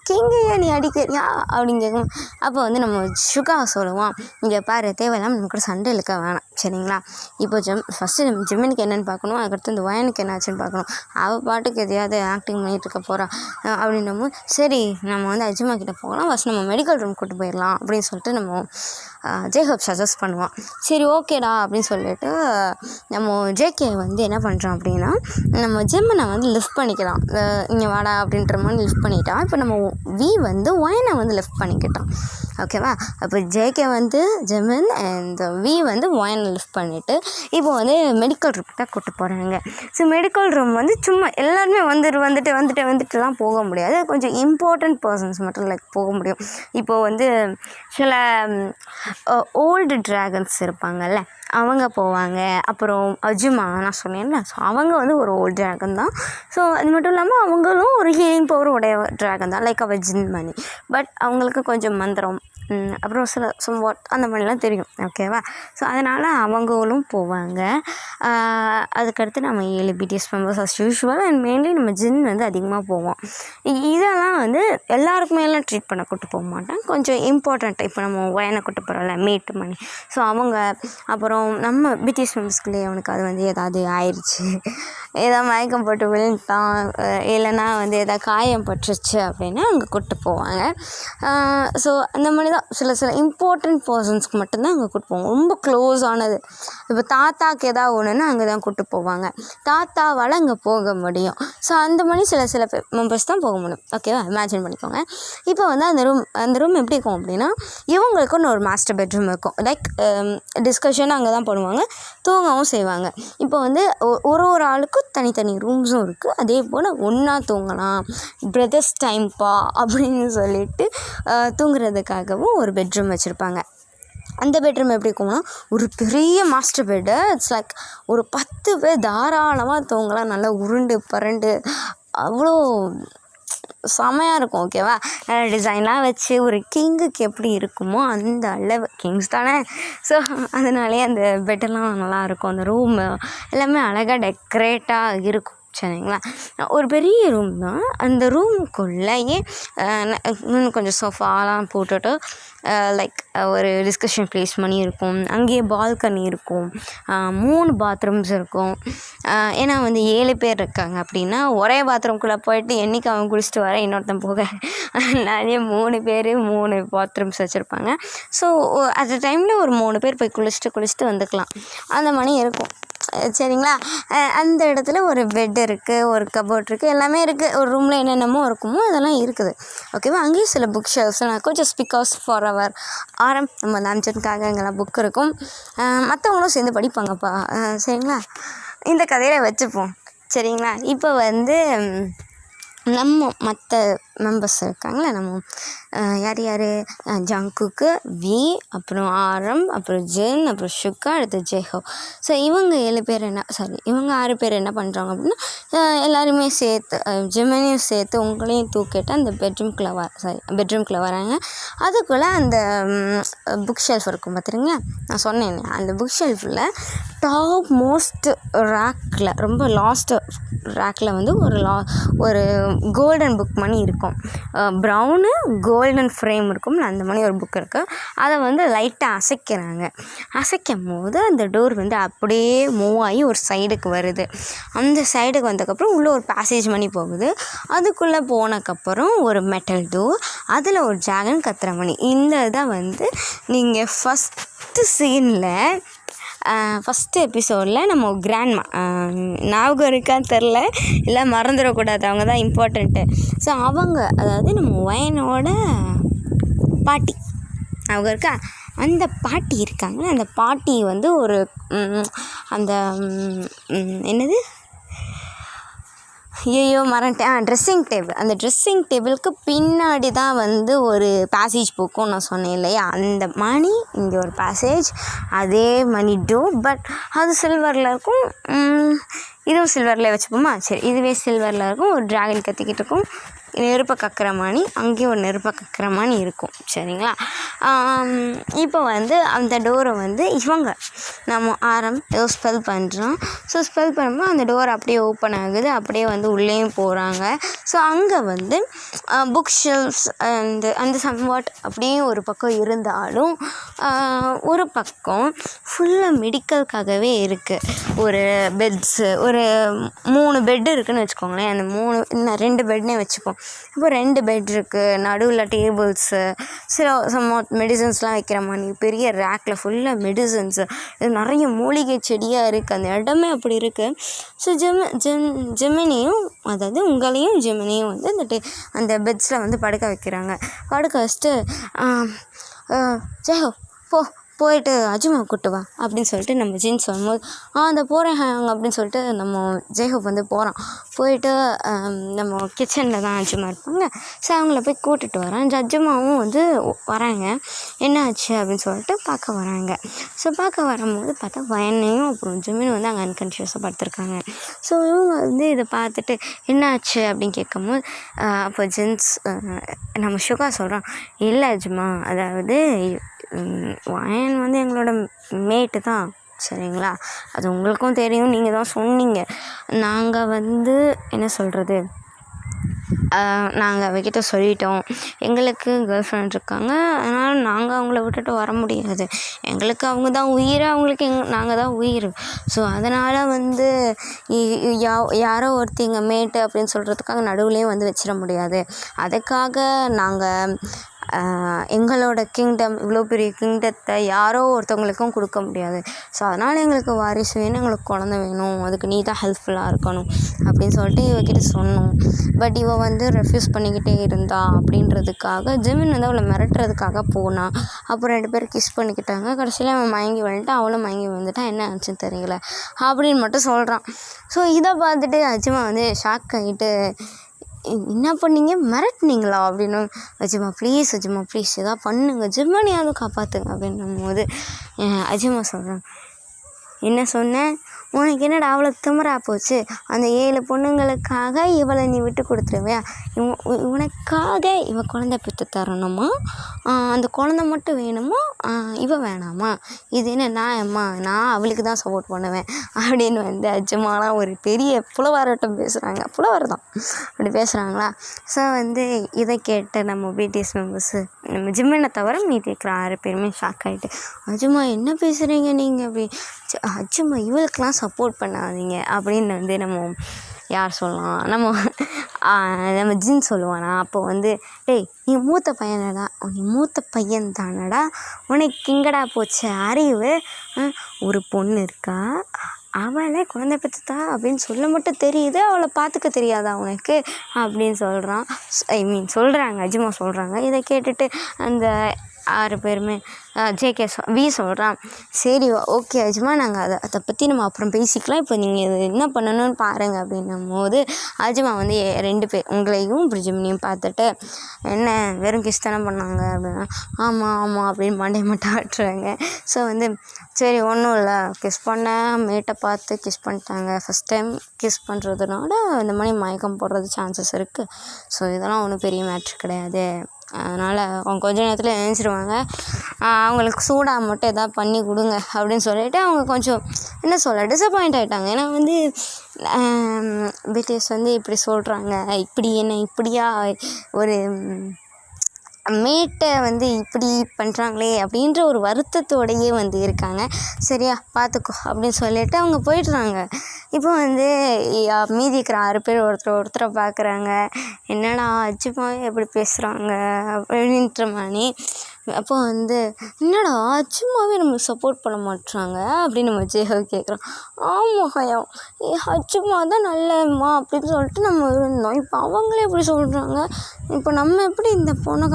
கிங்கையா நீ அடிக்கிறியா அப்படின்னு கேட்கும். அப்போ வந்து நம்ம சுகா சொல்லுவான், இங்கே பாரு, தேவையில்லாமல் நம்ம கூட சண்டை இழுக்க வேணாம், சரிங்களா? இப்போ ஃபஸ்ட்டு நம்ம ஜிம்மினுக்கு என்னென்னு பார்க்கணும், அதுக்கடுத்து இந்த வயனுக்கு என்ன ஆச்சுன்னு பார்க்கணும். அவள் பாட்டுக்கு எதையாவது ஆக்டிங் பண்ணிகிட்டு இருக்க போகிறா அப்படின்னமும், சரி நம்ம வந்து அஜிமா கிட்டே போகலாம், ஃபஸ்ட் நம்ம மெடிக்கல் ரூம் கூட்டு போயிடலாம் அப்படின்னு சொல்லிட்டு நம்ம ஜேஹப் சஜஸ்ட் பண்ணுவான். சரி ஓகேடா அப்படின்னு சொல்லிட்டு நம்ம ஜேகே வந்து என்ன பண்ணுறான் அப்படின்னா, நம்ம ஜிம்மினை வந்து லிஃப்ட் பண்ணிக்கலாம், இங்கே வாடா அப்படின்ற மாதிரி லிஃப்ட் பண்ணிட்டான். இப்போ நம்ம வி வந்து ஒயனை வந்து லிஃப்ட் பண்ணிக்கிட்டான், ஓகேவா? அப்போ ஜேகே வந்து ஜெமின் அண்ட் வி வந்து ஒயனை லிஃப்ட் பண்ணிவிட்டு இப்போ வந்து மெடிக்கல் ரூம்கிட்ட கூப்பிட்டு போகிறாங்க. ஸோ மெடிக்கல் ரூம் வந்து சும்மா எல்லாருமே வந்துட்டுலாம் போக முடியாது, கொஞ்சம் இம்பார்ட்டண்ட் பர்சன்ஸ் மட்டும் போக முடியும். இப்போது வந்து சில ஓல்டு ட்ராகன்ஸ் இருப்பாங்கல்ல, அவங்க போவாங்க. அப்புறம் அஜுமா நான் சொன்னேன்ல, ஸோ அவங்க வந்து ஒரு ஓல்டு ட்ராகன் தான். ஸோ அது மட்டும் இல்லாமல் அவங்களும் ஒரு ஹீலிங் பவர் உடைய ட்ராகன் தான், லைக் அவள் ஜின் மணி. பட் அவங்களுக்கு கொஞ்சம் மந்திரம் அப்புறம் சில சம்வாட் அந்த மாதிரிலாம் தெரியும், ஓகேவா? ஸோ அதனால் அவங்களும் போவாங்க. அதுக்கடுத்து நம்ம 7 BTS members as usual and mainly நம்ம ஜின் வந்து அதிகமாக போவோம். இதெல்லாம் வந்து எல்லாருக்குமே எல்லாம் ட்ரீட் பண்ண கூட்டு போக மாட்டேன், கொஞ்சம் இம்பார்ட்டண்ட். இப்போ நம்ம வயனை கூட்டு போகிறோம்ல, மேட்டு மணி, ஸோ அவங்க அப்புறம் நம்ம பிடிஎஸ் மெம்பர்ஸ்குள்ளேயே அவனுக்கு அது வந்து ஏதாவது ஆயிடுச்சு, ஏதாவது மயக்கம் போட்டு விழுந்துட்டான், இல்லைன்னா வந்து ஏதாவது காயம் பட்டுருச்சு அப்படின்னா அங்கே கூப்பிட்டு போவாங்க. ஸோ அந்த மாதிரி தான் சில இம்பார்ட்டண்ட் பர்சன்ஸ்க்கு மட்டும்தான் அங்கே கூப்பிட்டு போவாங்க, ரொம்ப க்ளோஸ் ஆனது. இப்போ தாத்தாக்கு ஏதாவது ஒன்றுன்னா அங்கே தான் கூப்பிட்டு போவாங்க, தாத்தாவால் அங்கே போக முடியும். ஸோ அந்த மாதிரி சில மெம்பர்ஸ் தான் போக முடியும், ஓகேவா? இமேஜின் பண்ணிக்கோங்க. இப்போ வந்து அந்த ரூம் எப்படி இருக்கும் அப்படின்னா, இவங்களுக்குன்னு ஒரு மாஸ்டர் பெட்ரூம் இருக்கும், லைக் டிஸ்கஷன் அங்கே தான் பண்ணுவாங்க, தூங்கவும் செய்வாங்க. இப்போ வந்து ஒரு ஆளுக்கும் தனித்தனி ரூம்ஸும் இருக்குது, அதே போல் ஒன்றா தூங்கலாம், பிரதர்ஸ் டைம்ப்பா அப்படின்னு சொல்லிட்டு தூங்குறதுக்காகவும் ஒரு பெட்ரூம் வச்சுருப்பாங்க. அந்த பெட்ரூம் எப்படி இருக்கும்னா, ஒரு பெரிய மாஸ்டர் பெட்டு, இட்ஸ் லைக் ஒரு 10 பேர் தாராளமாக தூங்கலாம், நல்லா உருண்டு பரண்டு அவ்வளோ செமையாக இருக்கும், ஓகேவா? நல்ல டிசைன்லாம் வச்சு ஒரு கிங்குக்கு எப்படி இருக்குமோ அந்த அளவு, கிங்ஸ் தானே, ஸோ அதனாலே அந்த பெட்டெல்லாம் நல்லாயிருக்கும். அந்த ரூம் எல்லாமே அழகாக டெக்கரேட்டாக இருக்கும், சரிங்களா? ஒரு பெரிய ரூம் தான். அந்த ரூமுக்குள்ளேயே இன்னும் கொஞ்சம் சோஃபாலாம் போட்டுட்டு லைக் ஒரு டிஸ்கஷன் ப்ளேஸ் பண்ணி இருக்கும், அங்கேயே பால்கனி இருக்கும், 3 பாத்ரூம்ஸ் இருக்கும். ஏன்னா வந்து 7 பேர் இருக்காங்க அப்படின்னா ஒரே பாத்ரூம்குள்ளே போயிட்டு என்றைக்கு அவன் குளிச்சுட்டு வர இன்னொருத்தன் போக நிறைய 3 பேர் 3 பாத்ரூம்ஸ் வச்சுருப்பாங்க. ஸோ அட் அ டைமில் ஒரு 3 பேர் போய் குளிச்சுட்டு வந்துக்கலாம், அந்த மாதிரி இருக்கும், சரிங்களா? அந்த இடத்துல ஒரு பெட் இருக்குது, ஒரு கபோர்ட் இருக்குது, எல்லாமே இருக்குது. ஒரு ரூமில் என்னென்னமோ இருக்குமோ அதெல்லாம் இருக்குது, ஓகேவா? அங்கேயும் சில புக் ஷெல்ஃப்ஸ்லாம் இருக்கும், ஜஸ்ட் பிகாஸ் ஃபார் அவர் நம்ம அம்ஜனுக்காக அங்கெல்லாம் புக் இருக்கும், மற்றவங்களும் சேர்ந்து படிப்பாங்கப்பா, சரிங்களா? இந்த கதையில் வச்சுப்போம், சரிங்களா? இப்போ வந்து நம்ம மற்ற மெம்பர்ஸ் இருக்காங்களே, நம்ம யார் ஜங்குக்கு, வி, அப்புறம் ஆரம், அப்புறம் ஜென், அப்புறம் ஷுக்கா, அடுத்து ஜெஹோ. ஸோ இவங்க 7 பேர் இவங்க 6 பேர் என்ன பண்ணுறாங்க அப்படின்னா, எல்லாருமே சேர்த்து ஜெமினையும் சேர்த்து உங்களையும் தூக்கிட்டு அந்த பெட்ரூம்குள்ளே வராங்க. அதுக்குள்ளே அந்த புக் ஷெல்ஃப் இருக்கும் பார்த்துருங்க, நான் சொன்னேன் அந்த புக் ஷெல்ஃபில் டாப் மோஸ்ட் ரேக்கில் ரொம்ப லாஸ்ட்டு ரேக்கில் வந்து ஒரு கோல்டன் புக் மணி இருக்கும், ப்ரௌனு கோல்டன் ஃப்ரேம் இருக்கும், அந்த மாதிரி ஒரு புக் இருக்குது. அதை வந்து லைட்டாக அசைக்கும் போது அந்த டோர் வந்து அப்படியே மூவ் ஆகி ஒரு சைடுக்கு வருது. அந்த சைடுக்கு வந்ததுக்கப்புறம் உள்ளே ஒரு பேசேஜ் மணி போகுது. அதுக்குள்ளே போனதுக்கப்புறம் ஒரு மெட்டல் டோர், அதில் ஒரு டிராகன் கத்துற மணி. இந்த இதை வந்து நீங்கள் ஃபஸ்ட்டு சீனில் ஃபஸ்ட்டு எபிசோடில் நம்ம கிராண்ட்மா ஞாபகம் இருக்கான்னு தெரில, இல்லை மறந்துடக்கூடாது, அவங்க தான் இம்பார்ட்டண்ட்டு. ஸோ அவங்க அதாவது நம்ம வயனோட பாட்டி அவங்க இருக்கா, அந்த பாட்டி இருக்காங்க. அந்த பாட்டி வந்து ஒரு அந்த என்னது மறந்துட்டேன், ட்ரெஸ்ஸிங் டேபிள். அந்த ட்ரெஸ்ஸிங் டேபிளுக்கு பின்னாடி தான் வந்து ஒரு பேசேஜ் போக்கும் நான் சொன்னேன் இல்லையா, அந்த மணி இங்கே ஒரு பேசேஜ், அதே மணி டோர், பட் அது சில்வரில் இருக்கும். இதுவும் சில்வரில் வச்சுப்போமா, சரி இதுவே சில்வரில் இருக்கும். ஒரு டிராகன் கத்திக்கிட்டு இருக்கும், நெருப்பை கக்கிற மாதிரி, அங்கேயும் ஒரு நெருப்பை கக்கிற மாதிரி இருக்கும். சரிங்களா, இப்போ வந்து அந்த டோரை வந்து இவங்க நம்ம ஸ்பெல் பண்ணுறோம். ஸோ ஸ்பெல் பண்ணும்போது அந்த டோர் அப்படியே ஓப்பன் ஆகுது, அப்படியே வந்து உள்ளேயும் போகிறாங்க. ஸோ அங்கே வந்து புக் ஷெல்ஃப்ஸ் அந்த சம்வாட் அப்படியே ஒரு பக்கம் இருந்தாலும் ஒரு பக்கம் ஃபுல்லாக மெடிக்கலுக்காகவே இருக்குது. ஒரு பெட்ஸு, ஒரு 3 பெட்டு இருக்குதுன்னு வச்சுக்கோங்களேன். அந்த 2 பெட்னே வச்சுப்போம். இப்போ 2 பெட் இருக்குது, நடுவில் டேபிள்ஸு, மெடிசன்ஸ்லாம் வைக்கிற மாதிரி பெரிய ரேக்கில் ஃபுல்லாக மெடிசன்ஸு, இது நிறைய மூலிகை செடியாக இருக்குது. அந்த இடமே அப்படி இருக்குது. ஸோ ஜெமினியும் அதாவது உங்களையும் ஜெமினியும் வந்து அந்த பெட்ஸில் வந்து படுக்க வைக்கிறாங்க. படுக்க வச்சுட்டு ஜெஹோ போயிட்டு அஜுமா கூட்டு வா அப்படின்னு சொல்லிட்டு நம்ம ஜின் சொல்லும்போது அந்த போகிறேன் அப்படின்னு சொல்லிட்டு நம்ம ஜெய்ஹப் வந்து போகிறான். போயிட்டு நம்ம கிச்சனில் தான் அஜுமா இருப்பாங்க. ஸோ அவங்கள போய் கூட்டிகிட்டு வரேன். அஜுமாவும் வந்து வராங்க, என்ன ஆச்சு அப்படின்னு சொல்லிட்டு பார்க்க வராங்க. ஸோ பார்க்க வரும்போது பார்த்தா வயனையும் அப்புறம் ஜிமின் வந்து அங்கே அன்கான்ஷியஸாக படுத்திருக்காங்க. ஸோ இவங்க வந்து இதை பார்த்துட்டு என்ன ஆச்சு அப்படின்னு கேட்கும்போது அப்போ ஜென்ஸ் நம்ம சுகா சொல்கிறான், இல்லை அஜுமா, அதாவது வயன் வந்து எங்களோட மேட்டு தான், சரிங்களா, அது உங்களுக்கும் தெரியும், நீங்கள் தான் சொன்னீங்க. நாங்கள் வந்து என்ன சொல்கிறது, நாங்கள் அவகிட்ட சொல்லிட்டோம், எங்களுக்கு கேர்ள் ஃப்ரெண்ட் இருக்காங்க, அதனால் நாங்கள் அவங்கள விட்டுட்டு வர முடியாது, எங்களுக்கு அவங்க தான் உயிர், அவங்களுக்கு நாங்கள் தான் உயிர். ஸோ அதனால் வந்து யாரோ ஒருத்தங்க மேட்டு அப்படின்னு சொல்கிறதுக்காக நடுவுலேயும் வந்து வச்சிட முடியாது. அதுக்காக நாங்கள் எங்களோட கிங்டம், இவ்வளோ பெரிய கிங்டத்தை யாரோ ஒருத்தவங்களுக்கும் கொடுக்க முடியாது. ஸோ அதனால் எங்களுக்கு வாரிசு வேணும், எங்களுக்கு குழந்த வேணும், அதுக்கு நீ தான் ஹெல்ப்ஃபுல்லாக இருக்கணும் அப்படின்னு சொல்லிட்டு இவகிட்ட சொன்னோம். பட் இவ வந்து ரெஃப்யூஸ் பண்ணிக்கிட்டே இருந்தா. அப்படின்றதுக்காக ஜெமின் வந்து அவளை மிரட்டுறதுக்காக போனான். அப்புறம் 2 பேரும் கிஸ் பண்ணிக்கிட்டாங்க. கடைசியில் அவன் மயங்கி விழுந்துட்டான், அவளும் மயங்கி விழுந்துட்டான். என்ன ஆச்சுன்னு தெரியல அப்படின்னு மட்டும் சொல்கிறான். ஸோ இதை பார்த்துட்டு அஜுமா வந்து ஷாக் ஆகிட்டு, என்ன பண்ணீங்க, மிரட்டினீங்களா அப்படின்னு. அஜுமா ப்ளீஸ் எதாவது பண்ணுங்க, ஜெர்மனியாவது காப்பாற்றுங்க அப்படின்னும் போது அஜுமா சொல்கிறாங்க, என்ன சொன்னேன், உனக்கு என்னடா அவ்வளோ திமிரா போச்சு, அந்த 7 பொண்ணுங்களுக்காக இவளை நீ விட்டு கொடுத்துருவியா, உனக்காக இவ குழந்தை பெற்று தரணுமா, அந்த குழந்தை மட்டும் வேணுமா, இவ வேணாமா, இது என்ன நியாயம்மா, நான் அவளுக்கு தான் சப்போர்ட் பண்ணுவேன் அப்படின்னு வந்து அஜுமாலாம் ஒரு பெரிய புலவராட்டம் பேசுகிறாங்க. புலவர் தான் அப்படி பேசுகிறாங்களா. ஸோ வந்து இதை கேட்ட நம்ம பிடிஎஸ் மெம்பர்ஸு நம்ம ஜிம்மினை தவிர மீதி இருக்கிற 6 பேருமே ஷாக் ஆகிட்டு, அஜுமா என்ன பேசுகிறீங்க நீங்கள், அப்படி அஜுமா இவளுக்கெலாம் சப்போர்ட் பண்ணாதீங்க அப்படின்னு வந்து நம்ம யார் சொல்லலாம், நம்ம ஜின் சொல்லுவானா. அப்போ வந்து டேய் நீ மூத்த பையனடா, நீ மூத்த பையன் தானடா, உனக்கு எங்கடா போச்சு அறிவு, ஒரு பொண்ணு இருக்கா, அவளை குழந்தை பெற்றுத்தா அப்படின்னு சொல்ல மட்டும் தெரியுது, அவளை பார்த்துக்க தெரியாதா உனக்கு அப்படின்னு சொல்கிறாங்க. அஜுமா சொல்கிறாங்க. இதை கேட்டுட்டு அந்த 6 பேருமே ஜேகே சொல்கிறான், சரி ஓகே அஜுமா, நாங்கள் அதை பற்றி நம்ம அப்புறம் பேசிக்கலாம், இப்போ நீங்கள் இது என்ன பண்ணணும்னு பாருங்கள் அப்படின்னும் போது அஜுமா வந்து 2 பேர் உங்களையும் பிரிஜிமினியும் பார்த்துட்டு, என்ன வெறும் கிஸ் தானே பண்ணாங்க அப்படின்னா, ஆமாம் அப்படின்னு மண்டை மட்டும் ஆட்டுறாங்க. ஸோ வந்து சரி ஒன்றும் இல்லை, கிஸ் பண்ண மேட்டை பார்த்து கிஸ் பண்ணிட்டாங்க, ஃபஸ்ட் டைம் கிஸ் பண்ணுறதுனால இந்த மாதிரி மயக்கம் போடுறது சான்சஸ் இருக்குது, ஸோ இதெல்லாம் ஒன்றும் பெரிய மேட்ரு கிடையாது அதனால் அவங்க கொஞ்ச நேரத்தில் எழுந்திருவாங்க. அவங்களுக்கு சூடாக மட்டும் எதாவது பண்ணி கொடுங்க அப்படின்னு சொல்லிவிட்டு அவங்க கொஞ்சம் என்ன சொல்ல டிசப்பாயிண்ட் ஆகிட்டாங்க. ஏன்னா வந்து பிடிஎஸ் வந்து இப்படி சொல்கிறாங்க, இப்படி என்ன இப்படியா ஒரு மேட்டை வந்து இப்படி பண்ணுறாங்களே அப்படின்ற ஒரு வருத்தத்தோடையே வந்து இருக்காங்க. சரியா பார்த்துக்கோ அப்படின்னு சொல்லிட்டு அவங்க போயிடுறாங்க. இப்போ வந்து மீதி இருக்கிற 6 பேர் ஒருத்தரை பார்க்குறாங்க. என்னடா அச்சுமாவே எப்படி பேசுகிறாங்க அப்படின்ற மாதிரி. அப்போ வந்து என்னடா அச்சுமாவே நம்மளுக்கு சப்போர்ட் பண்ண மாட்டுறாங்க அப்படின்னு நம்ம ஜெயஹோ கேட்குறோம். ஆமாம் அச்சுமா தான் நல்லம்மா அப்படின்னு சொல்லிட்டு நம்ம இருந்தோம். இப்போ அவங்களே எப்படி சொல்கிறாங்க, இப்போ நம்ம எப்படி இந்த பொண்ணை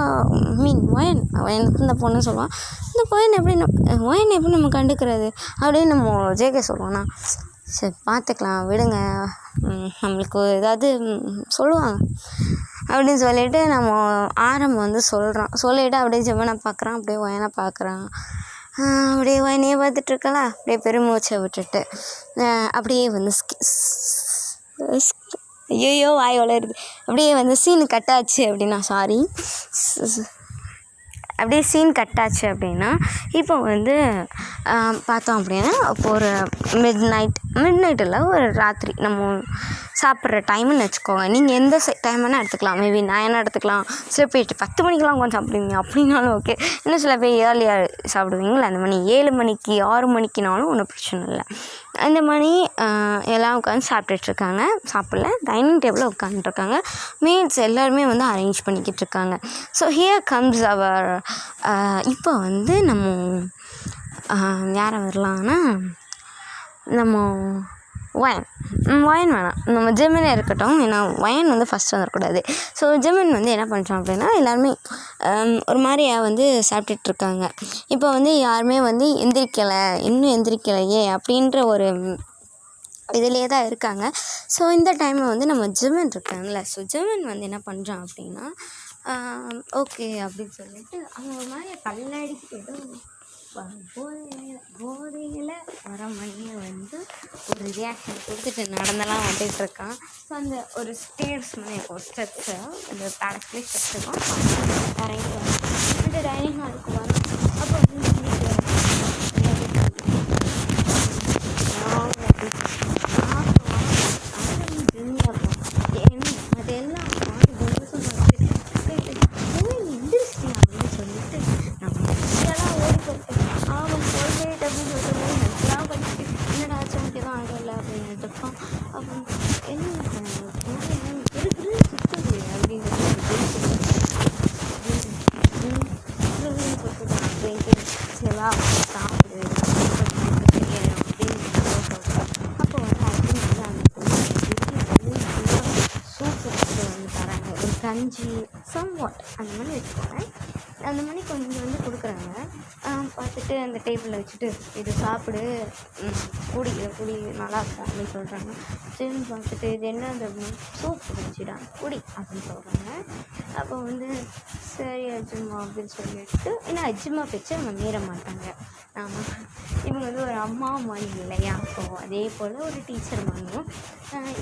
வயனுக்கு இந்த பொண்ணு சொல்லுவான், இந்த வயன் எப்படி நம்ம கண்டுக்கிறது அப்படின்னு நம்ம ஜேகே சொல்லுவோம்னா, சரி பார்த்துக்கலாம் விடுங்க, நம்மளுக்கு ஏதாவது சொல்லுவாங்க அப்படின்னு சொல்லிவிட்டு நம்ம ஆரம்பம் வந்து சொல்லிவிட்டு அப்படியே ஜெமனை பார்க்குறான், அப்படியே வயனை பார்க்குறான். அப்படியே வயனையே பார்த்துட்ருக்கலாம். அப்படியே பெருமூச்சை விட்டுட்டு அப்படியே வந்து ஐயோ வாய் வளருது. அப்படியே வந்து சீன் கட்டாச்சு அப்படின்னா அப்படியே சீன் கட்டாச்சு அப்படின்னா இப்போ வந்து பார்த்தோம் அப்படின்னா இப்போ ஒரு மிட் நைட் இல்லை, ஒரு ராத்திரி நம்ம சாப்பிட்ற டைம்னு வச்சுக்கோங்க. நீங்கள் எந்த டைம் வேணால் எடுத்துக்கலாம். மேபி 9 எடுத்துக்கலாம், சில பேர் 10 மணிக்கெலாம் கொஞ்சம் சாப்பிடுவீங்க அப்படின்னாலும் ஓகே. இன்னும் சில பேர் ஏர்லியாக சாப்பிடுவீங்களா, அந்த மணி 7 மணிக்கு 6 மணிக்குனாலும் ஒன்றும் பிரச்சனை இல்லை. அந்த மணி எல்லாம் உட்காந்து சாப்பிட்டுட்ருக்காங்க. சாப்பிடல, டைனிங் டேபிளில் உட்காந்துட்ருக்காங்க. மீல்ஸ் எல்லாருமே வந்து அரேஞ்ச் பண்ணிக்கிட்டு இருக்காங்க. ஸோ ஹியர் கம்ஸ் அவர் இப்போ வந்து நம்ம யாரை வரலான்னா நம்ம வயன் வேணாம், நம்ம ஜெமினே இருக்கட்டும். ஏன்னா வயன் வந்து ஃபஸ்ட்டு வந்துடக்கூடாது. ஸோ ஜெமின் வந்து என்ன பண்ணுறான் அப்படின்னா எல்லாருமே ஒரு மாதிரியா வந்து சாப்பிட்டுட்ருக்காங்க. இப்போ வந்து யாருமே வந்து இன்னும் எந்திரிக்கலையே அப்படின்ற ஒரு இதிலே தான் இருக்காங்க. ஸோ இந்த டைமில் வந்து நம்ம ஜெமின் இருக்காங்கல்ல, ஸோ ஜெமின் வந்து என்ன பண்ணுறான் அப்படின்னா ஓகே அப்படின்னு சொல்லிட்டு அவங்க ஒரு மாதிரி கல்லடிக்கு ஏதோ போதையில் வர மணியை வந்து ஒரு ரியாக்ஷன் கொடுத்துட்டு நடந்தெல்லாம் வந்துட்டுருக்கான். ஸோ அந்த ஒரு ஸ்டேர்ஸ் மாதிரி ஒரு ஸ்டெப்ஸு அந்த பேலஸ்லேயே ஸ்டெப்ஸ் இருக்கும். இறங்கி வரும், இந்த டைனிங் ஹாலுக்கு வரும். அப்போ வந்து அதெல்லாம் சாப்பிடு தெரியும் அப்படின்னு சொல்கிறேன். அப்போ வந்து சூப்பு வந்து தராங்க, ஒரு கஞ்சி சம்வாட் அந்த மாதிரி வச்சுக்கோங்க. அந்த மாதிரி கொஞ்சம் வந்து கொடுக்குறாங்க. பார்த்துட்டு அந்த டேபிளில் வச்சுட்டு இது சாப்பிடு, குடி நல்லா இருக்கும் அப்படின்னு சொல்கிறாங்க. சரி பார்த்துட்டு இது என்ன அந்த சூப் கஞ்சிடா குடி அப்படின்னு சொல்கிறாங்க. அப்போ வந்து சரி அஜ்மா அப்படின்னு சொல்லிட்டு, ஏன்னா அஜ்மா பேச்சு அவங்க மீற மாட்டாங்க. ஆமாம், இவங்க வந்து ஒரு அம்மா மாதிரி இல்லையா, ஸோ அதே போல் ஒரு டீச்சர் மாதிரியும்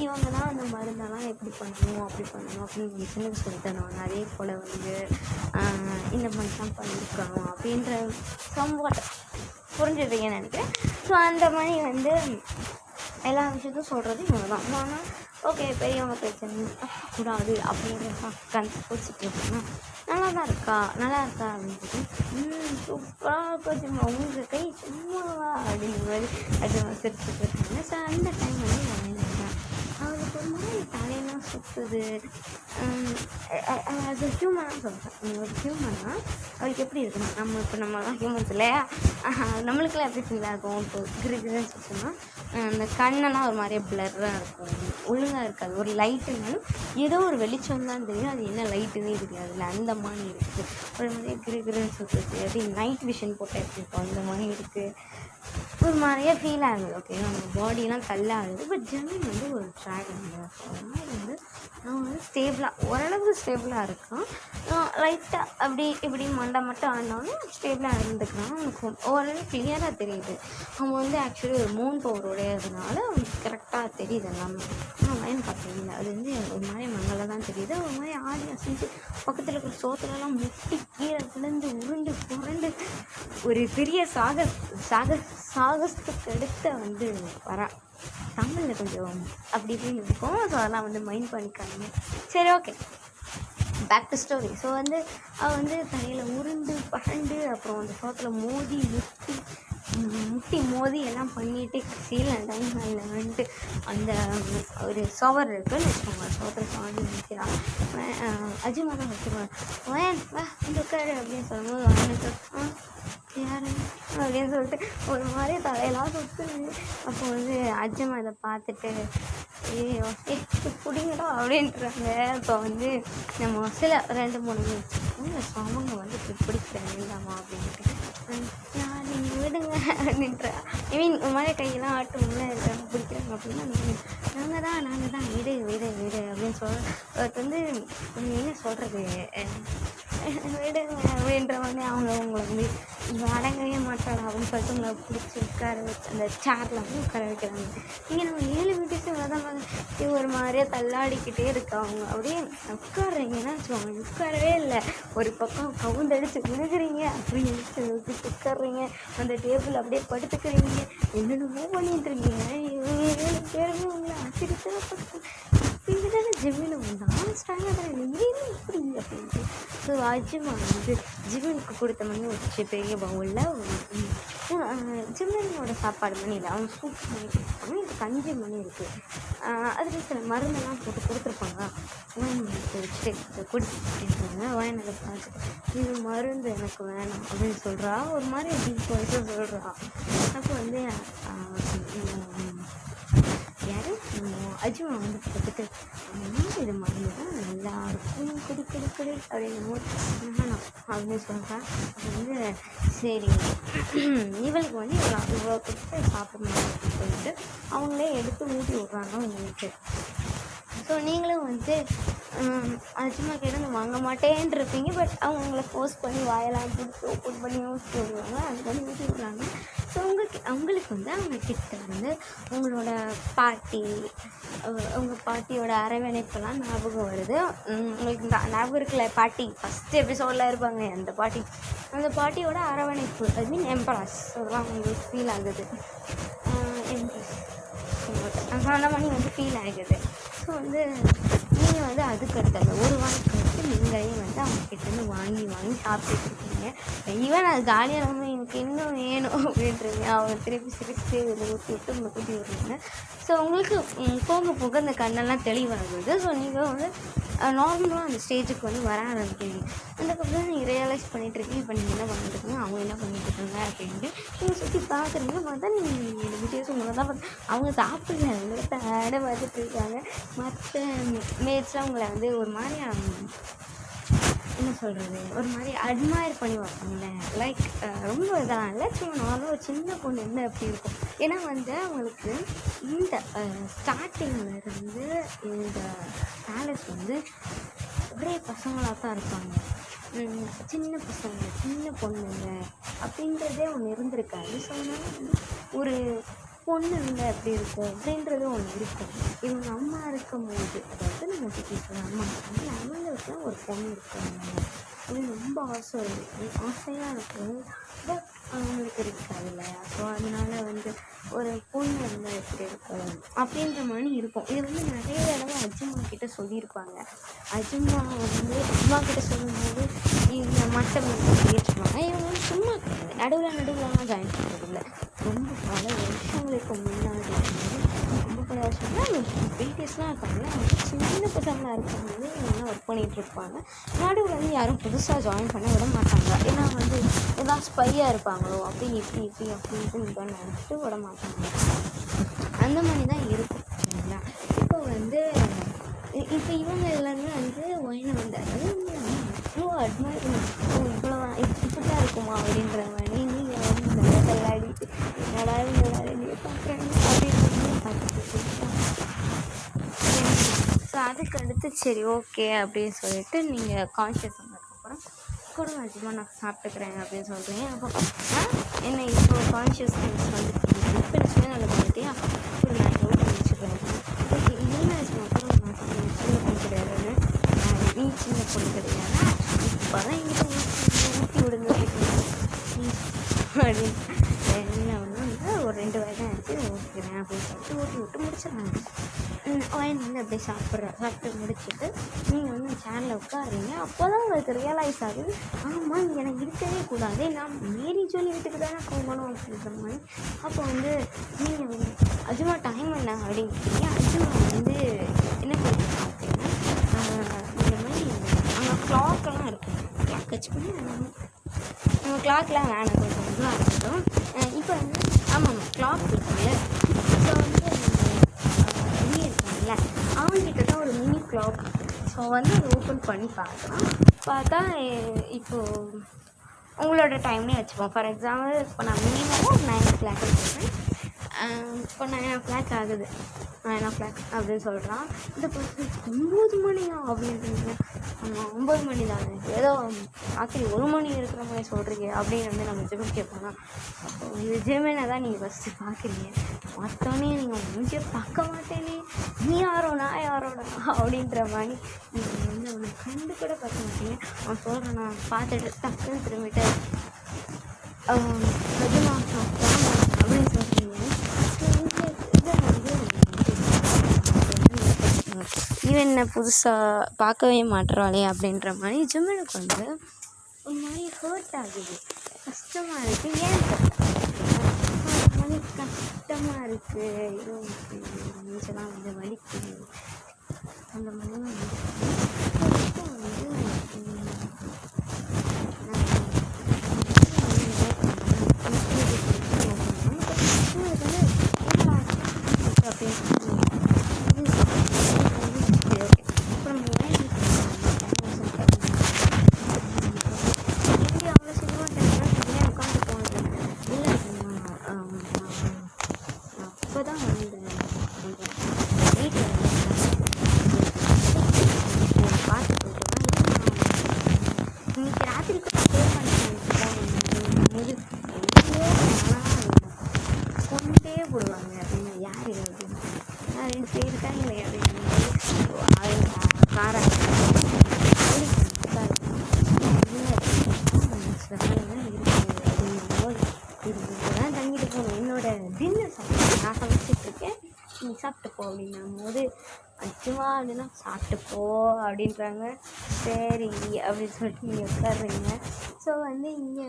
இவங்க தான் அந்த மருந்தெல்லாம் எப்படி பண்ணணும் அப்படி பண்ணணும் அப்படின்னு சின்ன சொல்லி தருவாங்க. அதே போல் வந்து இந்த மாதிரி தான் பண்ணியிருக்கணும் அப்படின்ற சம்வாட் புரிஞ்சுதுங்கன்னு நினைக்கிறேன். ஸோ அந்த மாதிரி வந்து எல்லா விஷயத்தையும் சொல்கிறது இவங்க தான். ஆனால் ஓகே பெரியவங்க பிரச்சனை கூடாது அப்படின்ற பிடிச்சிட்டு இருக்கோம்னா நல்லா இருக்கா அப்படின்னு சூப்பராக கொஞ்சம் உங்கள் கை சும்மாவா அப்படிங்கிற மாதிரி அது சிரிச்சுட்டு இருக்காங்க. ஸோ அந்த டைம் வந்து நான் அவளுக்கு ஒரு மாதிரி தலையெல்லாம் சுற்றுது. அது ஹியூமனாக சொல்கிறேன், ஒரு ஹியூமனாக அவளுக்கு எப்படி இருக்கணும், நம்மலாம் ஹியூமன்ஸ் இல்லையா, நம்மளுக்கெல்லாம் எப்படி ஃபீல் ஆகும். இப்போ கிருக்குன்னு சொல்லிச்சோன்னா அந்த கண்ணெல்லாம் ஒரு மாதிரியே பிளர்ராக இருக்கும், ஒழுங்காக இருக்காது. ஒரு லைட்டுனாலும் ஏதோ ஒரு வெளிச்சம் தான் தெரியும், அது என்ன லைட்டுன்னே தெரியாதுல்ல, அந்த மாதிரி இருக்குது. ஒரு மாதிரியே கிருக்குன்னு சுற்றுது, அப்படி நைட் விஷன் போட்டால் எப்படி இருக்கும் அந்த மாதிரி இருக்குது. ஒரு மாதிரியே ஃபீல் ஆகுது. ஓகே நம்ம பாடியெலாம் தள்ளாகுது. பட் ஜெமின் வந்து ஒரு ட்ராகன் அது மாதிரி வந்து அவன் வந்து ஸ்டேபிளாக ஓரளவுக்கு ஸ்டேபிளாக இருக்கான். லைட்டாக அப்படி இப்படி மண்டை மட்டும் ஆனாலும் ஸ்டேபிளாக இருந்துக்கிறான். அவனுக்கு ஓரளவு கிளியராக தெரியுது. அவன் வந்து ஆக்சுவலி ஒரு மூன் பவர் உடையதுனால அவனுக்கு கரெக்டாக தெரியுது எல்லாமே. ஆனால் வயன் பார்த்தீங்களா அது வந்து ஒரு மாதிரி மங்களை தான் தெரியுது. ஒரு மாதிரி ஆடி அசைஞ்சு பக்கத்தில் இருக்கிற சோத்துலலாம் முட்டி கீழே விழுந்து உருண்டு புரண்டு ஒரு பெரிய சாகசத்துக்கு அடுத்த வந்து வரான். தமிழில் கொஞ்சம் அப்படி இப்படின்னு இருக்கும். ஸோ அதெல்லாம் வந்து மைண்ட் பண்ணிக்காங்க. சரி okay, back to story. So வந்து அவள் வந்து தலையில் உருண்டு பரண்டு அப்புறம் அந்த சோத்தில் முட்டி மோதி எல்லாம் பண்ணிவிட்டு கடைசியில் டைம் அதில் வந்துட்டு அந்த ஒரு சவர் இருக்குன்னு வச்சுக்கோங்க. சோத்தில் சாஞ்சி நிற்கிறான். அஜிமா தான் வச்சுருவான். வயன் வா இந்த உட்காரு அப்படின்னு சொல்லும்போது அவனுக்கு யார் அப்படின்னு சொல்லிட்டு ஒரு மாதிரி தலையெல்லாம் சுற்றுது. அப்போ வந்து அஜிமா இதை பார்த்துட்டு ஐயோ பிடிங்கடா அப்படின்றாங்க. இப்போ வந்து நம்ம சில 2-3 அவங்க வந்து பிடிக்கிறேன் வேண்டாமா அப்படின்ட்டு நான் நீங்கள் விடுங்க அப்படின்றா. ஐ மீன் ஒரு மாதிரி கையெல்லாம் ஆட்டுவோம்ல பிடிக்கிறாங்க அப்படின்னா நாங்கள் தான் விடு அப்படின்னு வந்து என்ன சொல்கிறது விடுங்க அப்படின்றவொடனே அவங்களை வந்து அடங்கவே மாட்டாடா அப்படின்னு சொல்லிட்டு உங்களை பிடிச்சி உட்கார வச்சு அந்த சேரில் வந்து உட்கார வைக்கிறாங்க. இங்கே நம்ம 7 வீட்டுக்கு வரதாங்க ஒரு மாதிரியே தள்ளாடிக்கிட்டே இருக்காங்க. அப்படியே உட்காடுறீங்கன்னா வச்சுக்கோங்க, உட்காரவே இல்லை. ஒரு பக்கம் கவுந்தடிச்சு விழுகிறீங்க, அப்படி எடுத்து உட்காடுறீங்க, அந்த டேபிள் அப்படியே படுத்துக்கிறீங்க, என்னென்னமோ பண்ணிட்டு இருக்கீங்க. 7 பேருமே உங்களை ஆச்சரியத்தில் இப்படி தானே ஜிம்மில் நான் ஸ்ட்ராங்காக தானே இப்படி அப்படின்ட்டு. ஸோ அஜிமா வந்து ஜிம்மினுக்கு கொடுத்த மணி வச்சு பெரிய பவுலில் ஜிம்மினோட சாப்பாடு மணி இல்லை, அவங்க சூப் பண்ணி கொடுத்துருப்பாங்க. இப்போ கஞ்சி மணி இருக்குது. அதில் சில மருந்தெல்லாம் போட்டு கொடுத்துருப்பாங்க. வாயின் வச்சுட்டு குடிச்சுட்டு வாயின் அதை பார்த்துட்டு இது மருந்து எனக்கு வேணாம் அப்படின்னு சொல்கிறா. ஒரு மாதிரி டீப் வாய்ஸாக சொல்கிறா. அப்போ வந்து யார் அஜிமா வந்து பார்த்துட்டு இது மருந்து தான் நல்லா இருக்கும் குடி அப்படின்னு அப்படின்னு சொல்கிறேன். அது வந்து சரி இவளுக்கு வந்து இவ்வளோ கொடுத்து சாப்பிடணும் அப்படின்னு சொல்லிட்டு அவங்களே எடுத்து ஊட்டி விட்றாங்க உங்களுக்கு. ஸோ நீங்களும் வந்து அஜிமா கிட்ட வாங்க மாட்டேன்னு இருப்பீங்க. பட் அவங்க உங்களை ஃபோர்ஸ் பண்ணி வாயெல்லாம் பிடிச்சி ஓப்பன் பண்ணி ஊற்றி விடுவாங்க. அதுக்கு வந்து ஊற்றி விட்றாங்க. ஸோ அவங்களுக்கு வந்து அவங்க கிட்ட வந்து உங்களோட பாட்டி உங்கள் பாட்டியோட அரவணைப்பெல்லாம் ஞாபகம் வருது. உங்களுக்கு ஞாபகம் இருக்குல்ல, பாட்டி ஃபஸ்ட்டு எபிசோடில் இருப்பாங்க அந்த பாட்டியோட அரவணைப்பு, ஐ மீன் எம்பராஸ், அதெல்லாம் உங்களுக்கு ஃபீல் ஆகுது. எம்பராஸ் அந்த மாதிரி வந்து ஃபீல் ஆகுது. ஸோ வந்து நீங்கள் வந்து அதுக்கு அடுத்து அந்த ஒரு வாரத்துக்கு அடுத்து நீங்களே வந்து அவங்கக்கிட்டேருந்து வாங்கி சாப்பிட்டுருக்கீங்க. ஈவன் அது ஜாலியாக நம்ம எனக்கு இன்னும் வேணும் அப்படின்றீங்க. அவங்க திருப்பி சிரிச்சு இதில் ஊற்றி விட்டு உங்களை கூட்டி விடுறாங்க. ஸோ உங்களுக்கு போக போக அந்த கண்ணெல்லாம் தெளிவாகுது. ஸோ நீங்கள் வந்து நார்மலாக அந்த ஸ்டேஜுக்கு வந்து வர ஆரம்பிக்கிறீங்க. அதுக்கப்புறம் நீங்கள் ரியலைஸ் பண்ணிகிட்ருக்கீங்க. இப்போ நீங்கள் என்ன பண்ணிட்டுருக்கீங்க, அவங்க என்ன பண்ணிட்டுருக்காங்க அப்படின்ட்டு நீங்கள் சுற்றி பார்க்குறீங்க. பார்த்தா நீங்கள் வீடியோஸ் உங்களை தான் அவங்க சாப்பிட்ல உங்களை தாட பார்த்துட்டு இருக்காங்க. மற்ற மேட்ச்லாம் உங்களை வந்து ஒரு மாதிரி என்ன சொல்கிறது, ஒரு மாதிரி அட்மையர் பண்ணி வைப்பாங்களே, லைக் ரொம்ப இதாக இல்லை, சும்மா நார்மலாக ஒரு சின்ன பொண்ணு என்ன அப்படி இருக்கும். ஏன்னா வந்து அவங்களுக்கு இந்த ஸ்டார்டிங்லேருந்து இந்த பேலஸ் வந்து ஒரே பசங்களாக தான் இருப்பாங்க. சின்ன பசங்க சின்ன பொண்ணுங்க அப்படின்றதே ஒன்று இருந்திருக்காது. ஸோ அதனால் வந்து ஒரு பொண்ணு இல்லை எப்படி இருக்கும் அப்படின்றது ஒன்று இருக்கும். இவங்க அம்மா இருக்கும் போது, அதாவது நம்ம சிட்டிஸில் அம்மா வந்து அவங்களுக்குலாம் ஒரு பொண்ணு இருக்காங்க அப்படின்னு ரொம்ப ஆசையாக இருக்கும். பட் அவங்களுக்கு இருக்காதுல்ல. ஸோ அதனால் வந்து ஒரு பொண்ணு இருந்தால் எப்படி இருக்கும் அப்படின்ற மாதிரி இருக்கும். இது வந்து நிறைய தடவை அஜிமா கிட்டே சொல்லியிருப்பாங்க. அஜிமா வந்து அம்மா கிட்டே சொல்லும்போது இந்த மட்டம் ஏற்றுவாங்க. இவங்க வந்து சும்மா கிடையாது, நடுவில்லாம் ஜாயின் பண்ணுறதில்ல. ரொம்ப பல வருஷங்களுக்கு முன்னாடி ரொம்ப பல வருஷம்னா பிடிஎஸ்லாம் இருக்காங்க. அவங்க சின்ன பசங்களாக இருக்கும்போது இவங்கெல்லாம் ஒர்க் பண்ணிகிட்ருப்பாங்க. நடுவில் வந்து யாரும் புதுசாக ஜாயின் பண்ண விட மாட்டாங்க. ஏன்னா வந்து எதாவது ஸ்பையாக இருப்பாங்களோ அப்படி அப்படின்ட்டு நினச்சிட்டு விட மாட்டாங்க. அந்த மாதிரி தான் இருக்கும். சரிங்களா? இப்போ வந்து இவங்க எல்லாருமே வந்து ஒயினை வந்து அவ்வளோ அட்மையர் இவ்வளோ இப்படி தான் இருக்குமா அப்படின்ற மாதிரி நீங்கள் வந்து நல்லா தள்ளாடி ஆயிடுச்சு. என்னடா இவங்க வேலையை பார்க்குறாங்க அப்படின்னு பார்த்துட்டு. ஸோ அதுக்கு அடுத்து சரி ஓகே அப்படின்னு சொல்லிட்டு நீங்கள் கான்ஷியஸ் ஆனதுக்கப்புறம் கொடுங்க நிஜமா நான் சாப்பிட்டுக்கிறேன் அப்படின்னு சொல்கிறீங்க. அப்போ என்ன இப்போ கான்ஷியஸ்னஸ் வந்து இப்போ நிச்சயமே நல்லது பார்த்தியா ஒரு நான் டவுட் வச்சுக்கிறேன். ஓகே இல்லை அப்புறம் நான் சின்ன பொண்ணு கிடையாதுன்னு நீ சின்ன பொண்ணு கிடையாது இப்போ தான் எங்கிட்ட ஊற்றி விடுங்க அப்படின்னு என்ன ஒன்று ஒரு 2 வயதான் ஆச்சு ஊற்றிக்கிறேன் அப்படின்னு சொல்லிட்டு ஊற்றி விட்டு முடிச்சிடறாங்க. ஒயின் வந்து அப்படியே சாப்பிட்டு முடிச்சுட்டு நீங்கள் வந்து சேரில் உட்காடுறீங்க. அப்போ தான் உங்களுக்கு ரியலைஸ் ஆகுது ஆமாம் இங்கே எனக்கு இருக்கவே கூடாது, நான் மேரி ஜோலி வீட்டுக்கு தானே போகணும் அப்படின்ற மாதிரி. அப்போ வந்து நீங்கள் வந்து அஜுமா டைம் என்ன அப்படிங்கிறீங்க. அஜுமா வந்து என்ன பண்ணுறீங்க அப்படின்னா இந்த மாதிரி அங்கே கிளாக்கெல்லாம் இருக்கும். கிளாக் வச்சு பண்ணி நம்ம கிளாக்லாம் வேணாம் கொஞ்சம் இதெல்லாம் இருக்கட்டும். இப்போ வந்து ஆமாம் கிளாக் இருக்குல்ல. ஸோ வந்து அவங்ககிட்ட தான் ஒரு மினி கிளாக் இருக்குது. ஸோ வந்து அதை ஓப்பன் பண்ணி பார்த்தா இப்போது உங்களோட டைம்னே வச்சுப்போம். ஃபார் எக்ஸாம்பிள் இப்போ நான் மினிமம் 9:00 சொல்கிறேன். இப்போ 9:00 ஆகுது. 9:00 அப்படின்னு சொல்கிறான். இந்த பர்சன் 9 மணியா அப்படின்றீங்க. ஆமாம் 9 மணி தானே, ஏதோ ராத்திரி 1 மணி இருக்கிற மாதிரி சொல்கிறீங்க அப்படின்னு வந்து நம்ம ஜெமின் கேட்போம்னா அப்போ இந்த ஜெமினை தான் நீங்கள் ஃபஸ்ட்டு பார்க்குறீங்க. மற்றோன்னே நீங்கள் முடிஞ்சே பார்க்க மாட்டேனே, நீ யாரோ நான் யாரோடா அப்படின்ற மாதிரி நீங்கள் வந்து அவனை கண்டு கூட பார்க்க மாட்டீங்க. அவன் சொல்கிறேன் நான் பார்த்துட்டு டக்குன்னு திரும்பிட்டு நிஜமா அப்படின்னு சொல்கிறீங்க. இதை வந்து இவன் என்ன புதுசாக பார்க்கவே மாட்டுறாளே அப்படின்ற மாதிரி ஜிம்முனுக்கு வந்து ஒரு மாதிரி ஹர்ட் ஆகுது, கஷ்டமாக இருக்குது. ஏன் ஒரு மாதிரி கஷ்டமாக இருக்குது, ஏதோ நெஞ்செல்லாம் வந்து வலிக்குது அந்த மாதிரி வந்து போடுவாங்க அப்படின்னு யார் இது அப்படின்னு 2 பேர் இருக்காங்க இதுதான் தங்கிட்டு போகணும். என்னோட டின்னர் சாப்பிட்டு நான் சமைச்சிட்ருக்கேன், நீ சாப்பிட்டு போ அப்படின்னும் போது அச்சுமா அப்படின்னா சாப்பிட்டு போ அப்படின்றாங்க. சரி அப்படின்னு சொல்லிட்டு நீங்கள் உட்காடுறீங்க. ஸோ வந்து இங்கே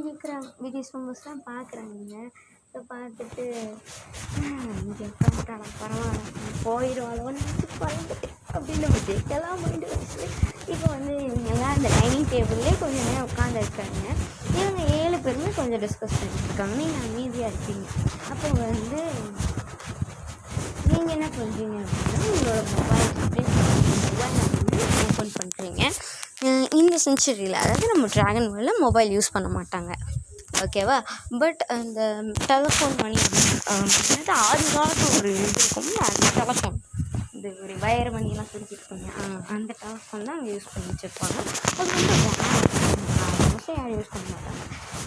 இருக்கிற வீடியோஸ் மெம்பர்ஸ்லாம் பார்க்குறாங்க. ஸோ பார்த்துட்டு இங்கே உட்காந்துட்டாளா பரவாயில்ல போயிடுவாளோன்னு பழந்துட்டு அப்படின்னு நம்ம ஜெயிக்கலாம் மைண்டு வச்சு இப்போ வந்து இவங்கெல்லாம் அந்த டைனிங் டேபிள்லேயே கொஞ்சம் நேரம் உட்காந்துருக்காங்க. இவங்க 7 பேருமே கொஞ்சம் டிஸ்கஸ் பண்ணிட்டுருக்காங்க. நீங்கள் அமைதியாக இருக்கீங்க. அப்போ வந்து நீங்கள் என்ன பண்ணுறீங்க அப்படின்னா உங்களோட மொபைலை வந்து ஓப்பன் பண்ணுறீங்க. இந்த செஞ்சுரியில் அதாவது நம்ம ட்ராகன் வேர்ல்டில் மொபைல் யூஸ் பண்ண மாட்டாங்க, ஓகேவா? பட் அந்த டெலிஃபோன் மணி அப்படின்றது ஆதி காலத்தில் ஒரு இது இருக்கும்ல, அந்த டெலிஃபோன் இது ஒரு வயர் மணியெல்லாம் பிடிச்சிருக்கோங்க, அந்த டெலிஃபோன் தான் அவங்க யூஸ் பண்ணி வச்சுருப்பாங்க. அது வந்து மோஸ்ட்லி யாரும் யூஸ் பண்ண மாட்டாங்க.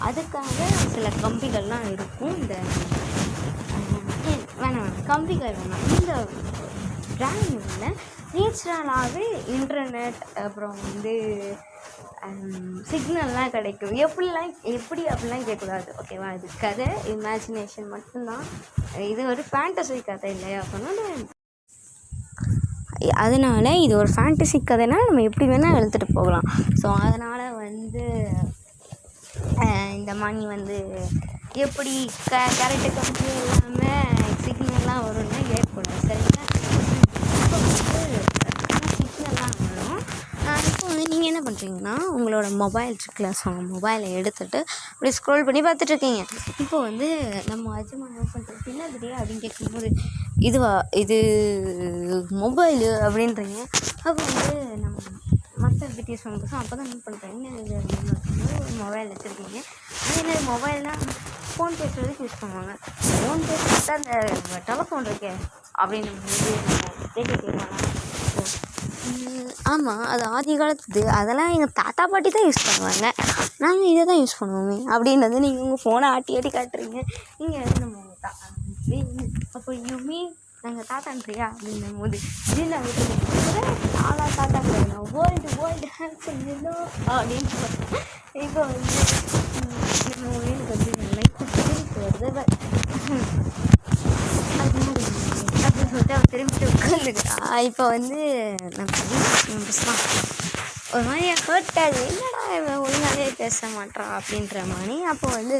அதுக்காக சில கம்பிகள்லாம் இருக்கும். இந்த வேணாம் கம்பிகள் வேணாம், இந்த ட்ராகனில் நேச்சுரலாகவே இன்டர்நெட் அப்புறம் வந்து சிக்னல்லாம் கிடைக்கும். எப்படி அப்படிலாம் கேட்கக்கூடாது, ஓகேவா? இது கதை இமேஜினேஷன் மட்டும்தான், இது ஒரு ஃபேண்டசி கதை இல்லையா? அதனால் இது ஒரு ஃபேண்டசி கதைனால் நம்ம எப்படி வேணால் எழுத்துட்டு போகலாம். ஸோ அதனால் வந்து இந்த மணி வந்து எப்படி கரெக்டு கம்பி இல்லாமல் சிக்னல்லாம் வரும்னா கேட்கக்கூடாது, சரிங்களா? இப்போ வந்து சிக்னல்லாம் வரும். இப்போ வந்து நீங்கள் என்ன பண்ணுறீங்கன்னா உங்களோட மொபைல் இருக்குல்ல, ஸோ மொபைலை எடுத்துகிட்டு அப்படி ஸ்க்ரோல் பண்ணி பார்த்துட்ருக்கீங்க. இப்போ வந்து நம்ம அஜுமா என்ன பண்ணுறது என்ன தெரியா அப்படின்னு கேட்கும்போது இது மொபைலு அப்படின்றீங்க. அப்போ வந்து நம்ம மற்ற பிடிஎஸ் மெம்பர்ஸும் அப்போ தான் என்ன பண்ணுறேன், என்ன இது அப்படின்னு ஒரு மொபைல் வச்சுருக்கீங்க. அது என்ன மொபைல்னால் ஃபோன் பேசுகிறதுக்கு யூஸ் பண்ணுவாங்க. ஃபோன் பேசுகிறது அந்த டெலஃபோன் இருக்கே அப்படின்னு ஆமாம், அது ஆதி காலத்து. அதெல்லாம் எங்கள் தாத்தா பாட்டி தான் யூஸ் பண்ணுவாங்க. நாங்கள் இதை தான் யூஸ் பண்ணுவோமே அப்படின்றது நீங்கள் உங்கள் ஃபோனை ஆட்டி ஆட்டி காட்டுறீங்க. நீங்கள் நம்ம தாத்தா அப்போ யூமி நாங்கள் தாத்தான்றியா அப்படின்னும் போது இது நாங்கள் நாலா தாத்தா கிடையாது, வேர்ல்டு ஹேண்ட்ஸம் அப்படின்னு சொல்லுவோம். இப்போ வந்து எனக்கு வந்து லைஃப் திருப்பி வருது. அப்படின்னு சொல்லிட்டு அவன் திரும்பிட்டு உட்காந்துக்கிறா. இப்போ வந்து நம்ம பேசலாம் ஒரு மாதிரி ஹர்ட் ஆகுது. என்னடா இவன் ஒழுங்காலே பேச மாட்டான் அப்படின்ற மாதிரி. அப்போ வந்து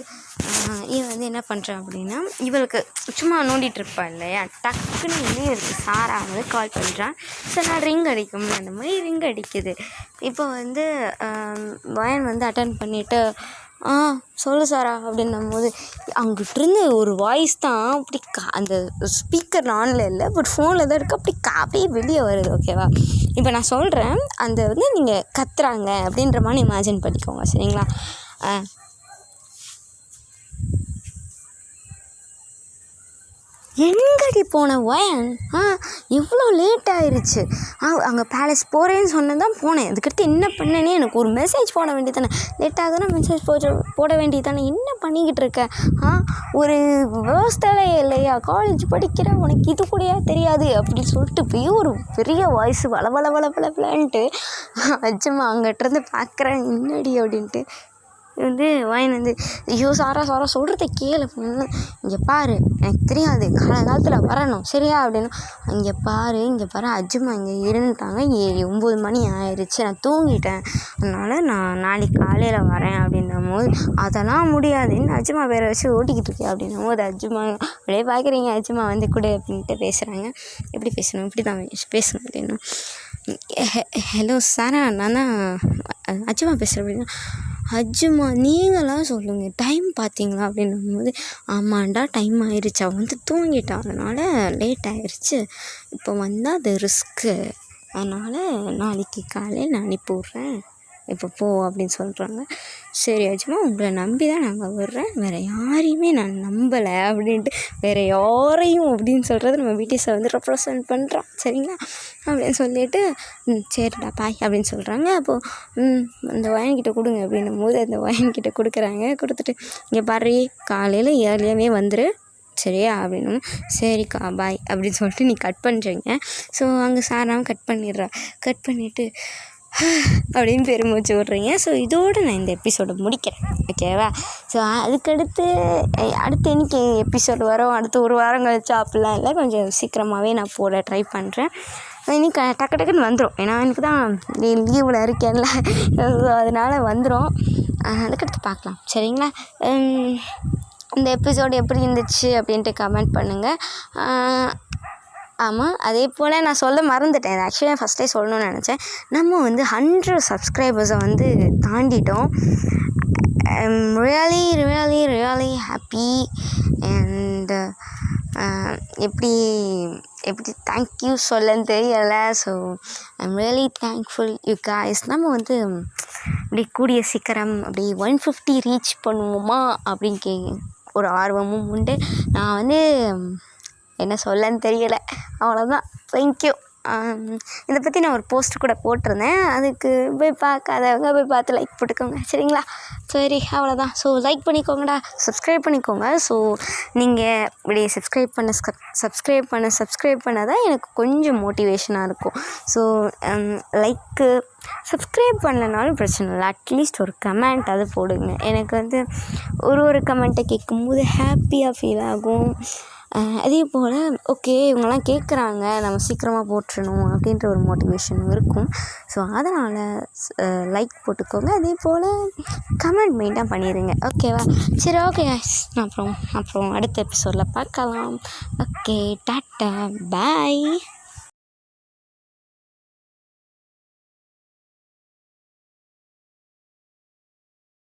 இவன் வந்து என்ன பண்ணுறான் அப்படின்னா, இவளுக்கு சும்மா நோண்டிகிட்டு இருப்பாள் இல்லையா, டக்குன்னு வந்து இவருக்கு சாரா வந்து கால் பண்ணுறான். ஸோ நான் ரிங் அடிக்கும்ல, அந்த மாதிரி ரிங் அடிக்குது. இப்போ வந்து வயன் வந்து அட்டன் பண்ணிவிட்டு சொல்லு சாரா அப்படின்னும் போது அங்கிட்டிருந்து ஒரு வாய்ஸ் தான் அப்படி அந்த ஸ்பீக்கர் ஆனில் இல்லை, பட் ஃபோனில் தான் இருக்குது, அப்படி அப்படியே வெளியே வருது. ஓகேவா? இப்போ நான் சொல்கிறேன், அந்த வந்து நீங்கள் கத்துறாங்க அப்படின்ற மாதிரி இமேஜின் பண்ணிக்கோங்க. சரிங்களா? எங்கடி போன வயன்? எவ்வளோ லேட் ஆயிடுச்சு. அங்கே பேலஸ் போகிறேன்னு சொன்னதான் போனேன். அதுக்கடுத்து என்ன பண்ணேனே எனக்கு ஒரு மெசேஜ் போட வேண்டியதானே. லேட் ஆகுதுன்னா மெசேஜ் போட வேண்டியதானே. என்ன பண்ணிக்கிட்டு இருக்க? ஒரு விவசாயே இல்லையா? காலேஜ் படிக்கிற உனக்கு இது கூடயா தெரியாது அப்படின்னு சொல்லிட்டு போய் ஒரு பெரிய வாய்ஸ் வளவளன்ட்டு அச்சம்மா அங்கிட்டிருந்து பார்க்குறேன் என்னடி அப்படின்ட்டு வந்து வயன் வந்து ஐயோ சாரா சொல்கிறத கேளு. இங்கே பாரு, எனக்கு தெரியாது, காலத்தில் வரணும் சரியா அப்படின்னு. இங்கே பாரு அஜ்மா இங்கே இருந்துட்டாங்க. 9 மணி ஆயிடுச்சு, நான் தூங்கிட்டேன், அதனால் நான் நாளைக்கு காலையில் வரேன் அப்படின்னும் போது அதெல்லாம் முடியாதுன்னு அஜ்மா வேறு வச்சு ஓட்டிக்கிட்டு இருக்கேன் அப்படின்னும் போது அஜ்மா அப்படியே பார்க்குறீங்க. அஜ்மா வந்து கூட அப்படின்ட்டு பேசுகிறாங்க. எப்படி பேசணும், இப்படி தான் பேசணும் அப்படின்னு. ஹலோ சாரா, நான் தான் அஜ்மா பேசுகிறேன் அப்படின்னா. அஜ்மா நீங்களாம் சொல்லுங்கள், டைம் பார்த்தீங்களா அப்படின்னும் போது ஆமாண்டா டைம் ஆயிடுச்சு, அவன் வந்து தூங்கிட்டான், அதனால் லேட் ஆயிடுச்சு, இப்போ வந்தால் அது ரிஸ்க்கு, அதனால் நாளைக்கு காலையில் நான் அனுப்பி விட்றேன், இப்போ போ அப்படின்னு சொல்கிறாங்க. சரி அஜ்மா, உங்களை நம்பி தான் நாங்கள் வர்றேன், வேறு யாரையுமே நான் நம்பலை அப்படின்ட்டு, வேறு யாரையும் அப்படின்னு சொல்கிறது நம்ம பிடிஎஸை வந்து ரெப்ரசன்ட் பண்ணுறோம் சரிங்களா அப்படின்னு சொல்லிட்டு சரிடா பாய் அப்படின்னு சொல்கிறாங்க. அப்போது அந்த வயன்கிட்ட கொடுங்க அப்படின்னும் போது அந்த வயன்கிட்ட கொடுக்குறாங்க. கொடுத்துட்டு இங்கே பாரு காலையில் ஏர்லியாகவே வந்துரு சரியா அப்படின்னு. சரிக்கா பாய் அப்படின்னு சொல்லிட்டு நீ கட் பண்ணுறீங்க. ஸோ அங்கே சாராமல் கட் பண்ணிடுறா. கட் பண்ணிவிட்டு அப்படின்னு பெருமூச்சு விட்றீங்க. ஸோ இதோடு நான் இந்த எபிசோடை முடிக்கிறேன். ஓகேவா? ஸோ அடுத்து இன்னைக்கு எபிசோடு வரும், அடுத்து ஒரு வாரம் கழிச்சா அப்படிலாம் இல்லை, கொஞ்சம் சீக்கிரமாகவே நான் போட ட்ரை பண்ணுறேன். இன்னைக்கு டக்குன்னு வந்துடும், ஏன்னா எனக்கு தான் லீவில் இருக்கேன்ல, ஸோ அதனால் வந்துடும். அதுக்கடுத்து பார்க்கலாம் சரிங்களா? இந்த எபிசோடு எப்படி இருந்துச்சு அப்படின்ட்டு கமெண்ட் பண்ணுங்கள். ஆமாம், அதே போல் நான் சொல்ல மறந்துட்டேன், இது ஆக்சுவலாக ஃபஸ்ட்டே சொல்லணும்னு நினச்சேன். நம்ம வந்து 100 சப்ஸ்கிரைபர்ஸை வந்து தாண்டிட்டோம். Really happy. அண்ட் எப்படி தேங்க்யூ சொல்லன்னு தெரியலை. So I'm really thankful you guys. நம்ம வந்து அப்படி கூடிய சீக்கிரம் அப்படி 150 ரீச் பண்ணுவோமா அப்படின்னு ஒரு ஆர்வமும் உண்டு. நான் வந்து என்ன சொல்லன்னு தெரியலை, அவ்வளோதான். தேங்க்யூ. இதை பற்றி நான் ஒரு போஸ்ட் கூட போட்டிருந்தேன், அதுக்கு போய் பார்க்காதவங்க போய் பார்த்து லைக் போட்டுக்கோங்க சரிங்களா? சரி அவ்வளோதான். ஸோ லைக் பண்ணிக்கோங்கடா, சப்ஸ்கிரைப் பண்ணிக்கோங்க. ஸோ நீங்கள் இப்படி சப்ஸ்கிரைப் பண்ண தான் எனக்கு கொஞ்சம் மோட்டிவேஷனாக இருக்கும். ஸோ லைக்கு சப்ஸ்கிரைப் பண்ணலனாலும் பிரச்சனை இல்லை, அட்லீஸ்ட் ஒரு கமெண்ட் அது போடுங்க. எனக்கு வந்து ஒரு கமெண்ட்டை கேட்கும்போது ஹாப்பியாக ஃபீல் ஆகும். அதே போல் ஓகே இவங்கெல்லாம் கேட்குறாங்க, நம்ம சீக்கிரமாக போட்டுறணும் அப்படின்ற ஒரு மோட்டிவேஷன் இருக்கும். ஸோ அதனால் லைக் போட்டுக்கோங்க, அதே போல் கமெண்ட் மெயின்டைன் பண்ணிடுங்க. ஓகேவா? சரி ஓகே நான் அப்புறம் அடுத்த எபிசோடில் பார்க்கலாம். ஓகே டாட்டா பாய்.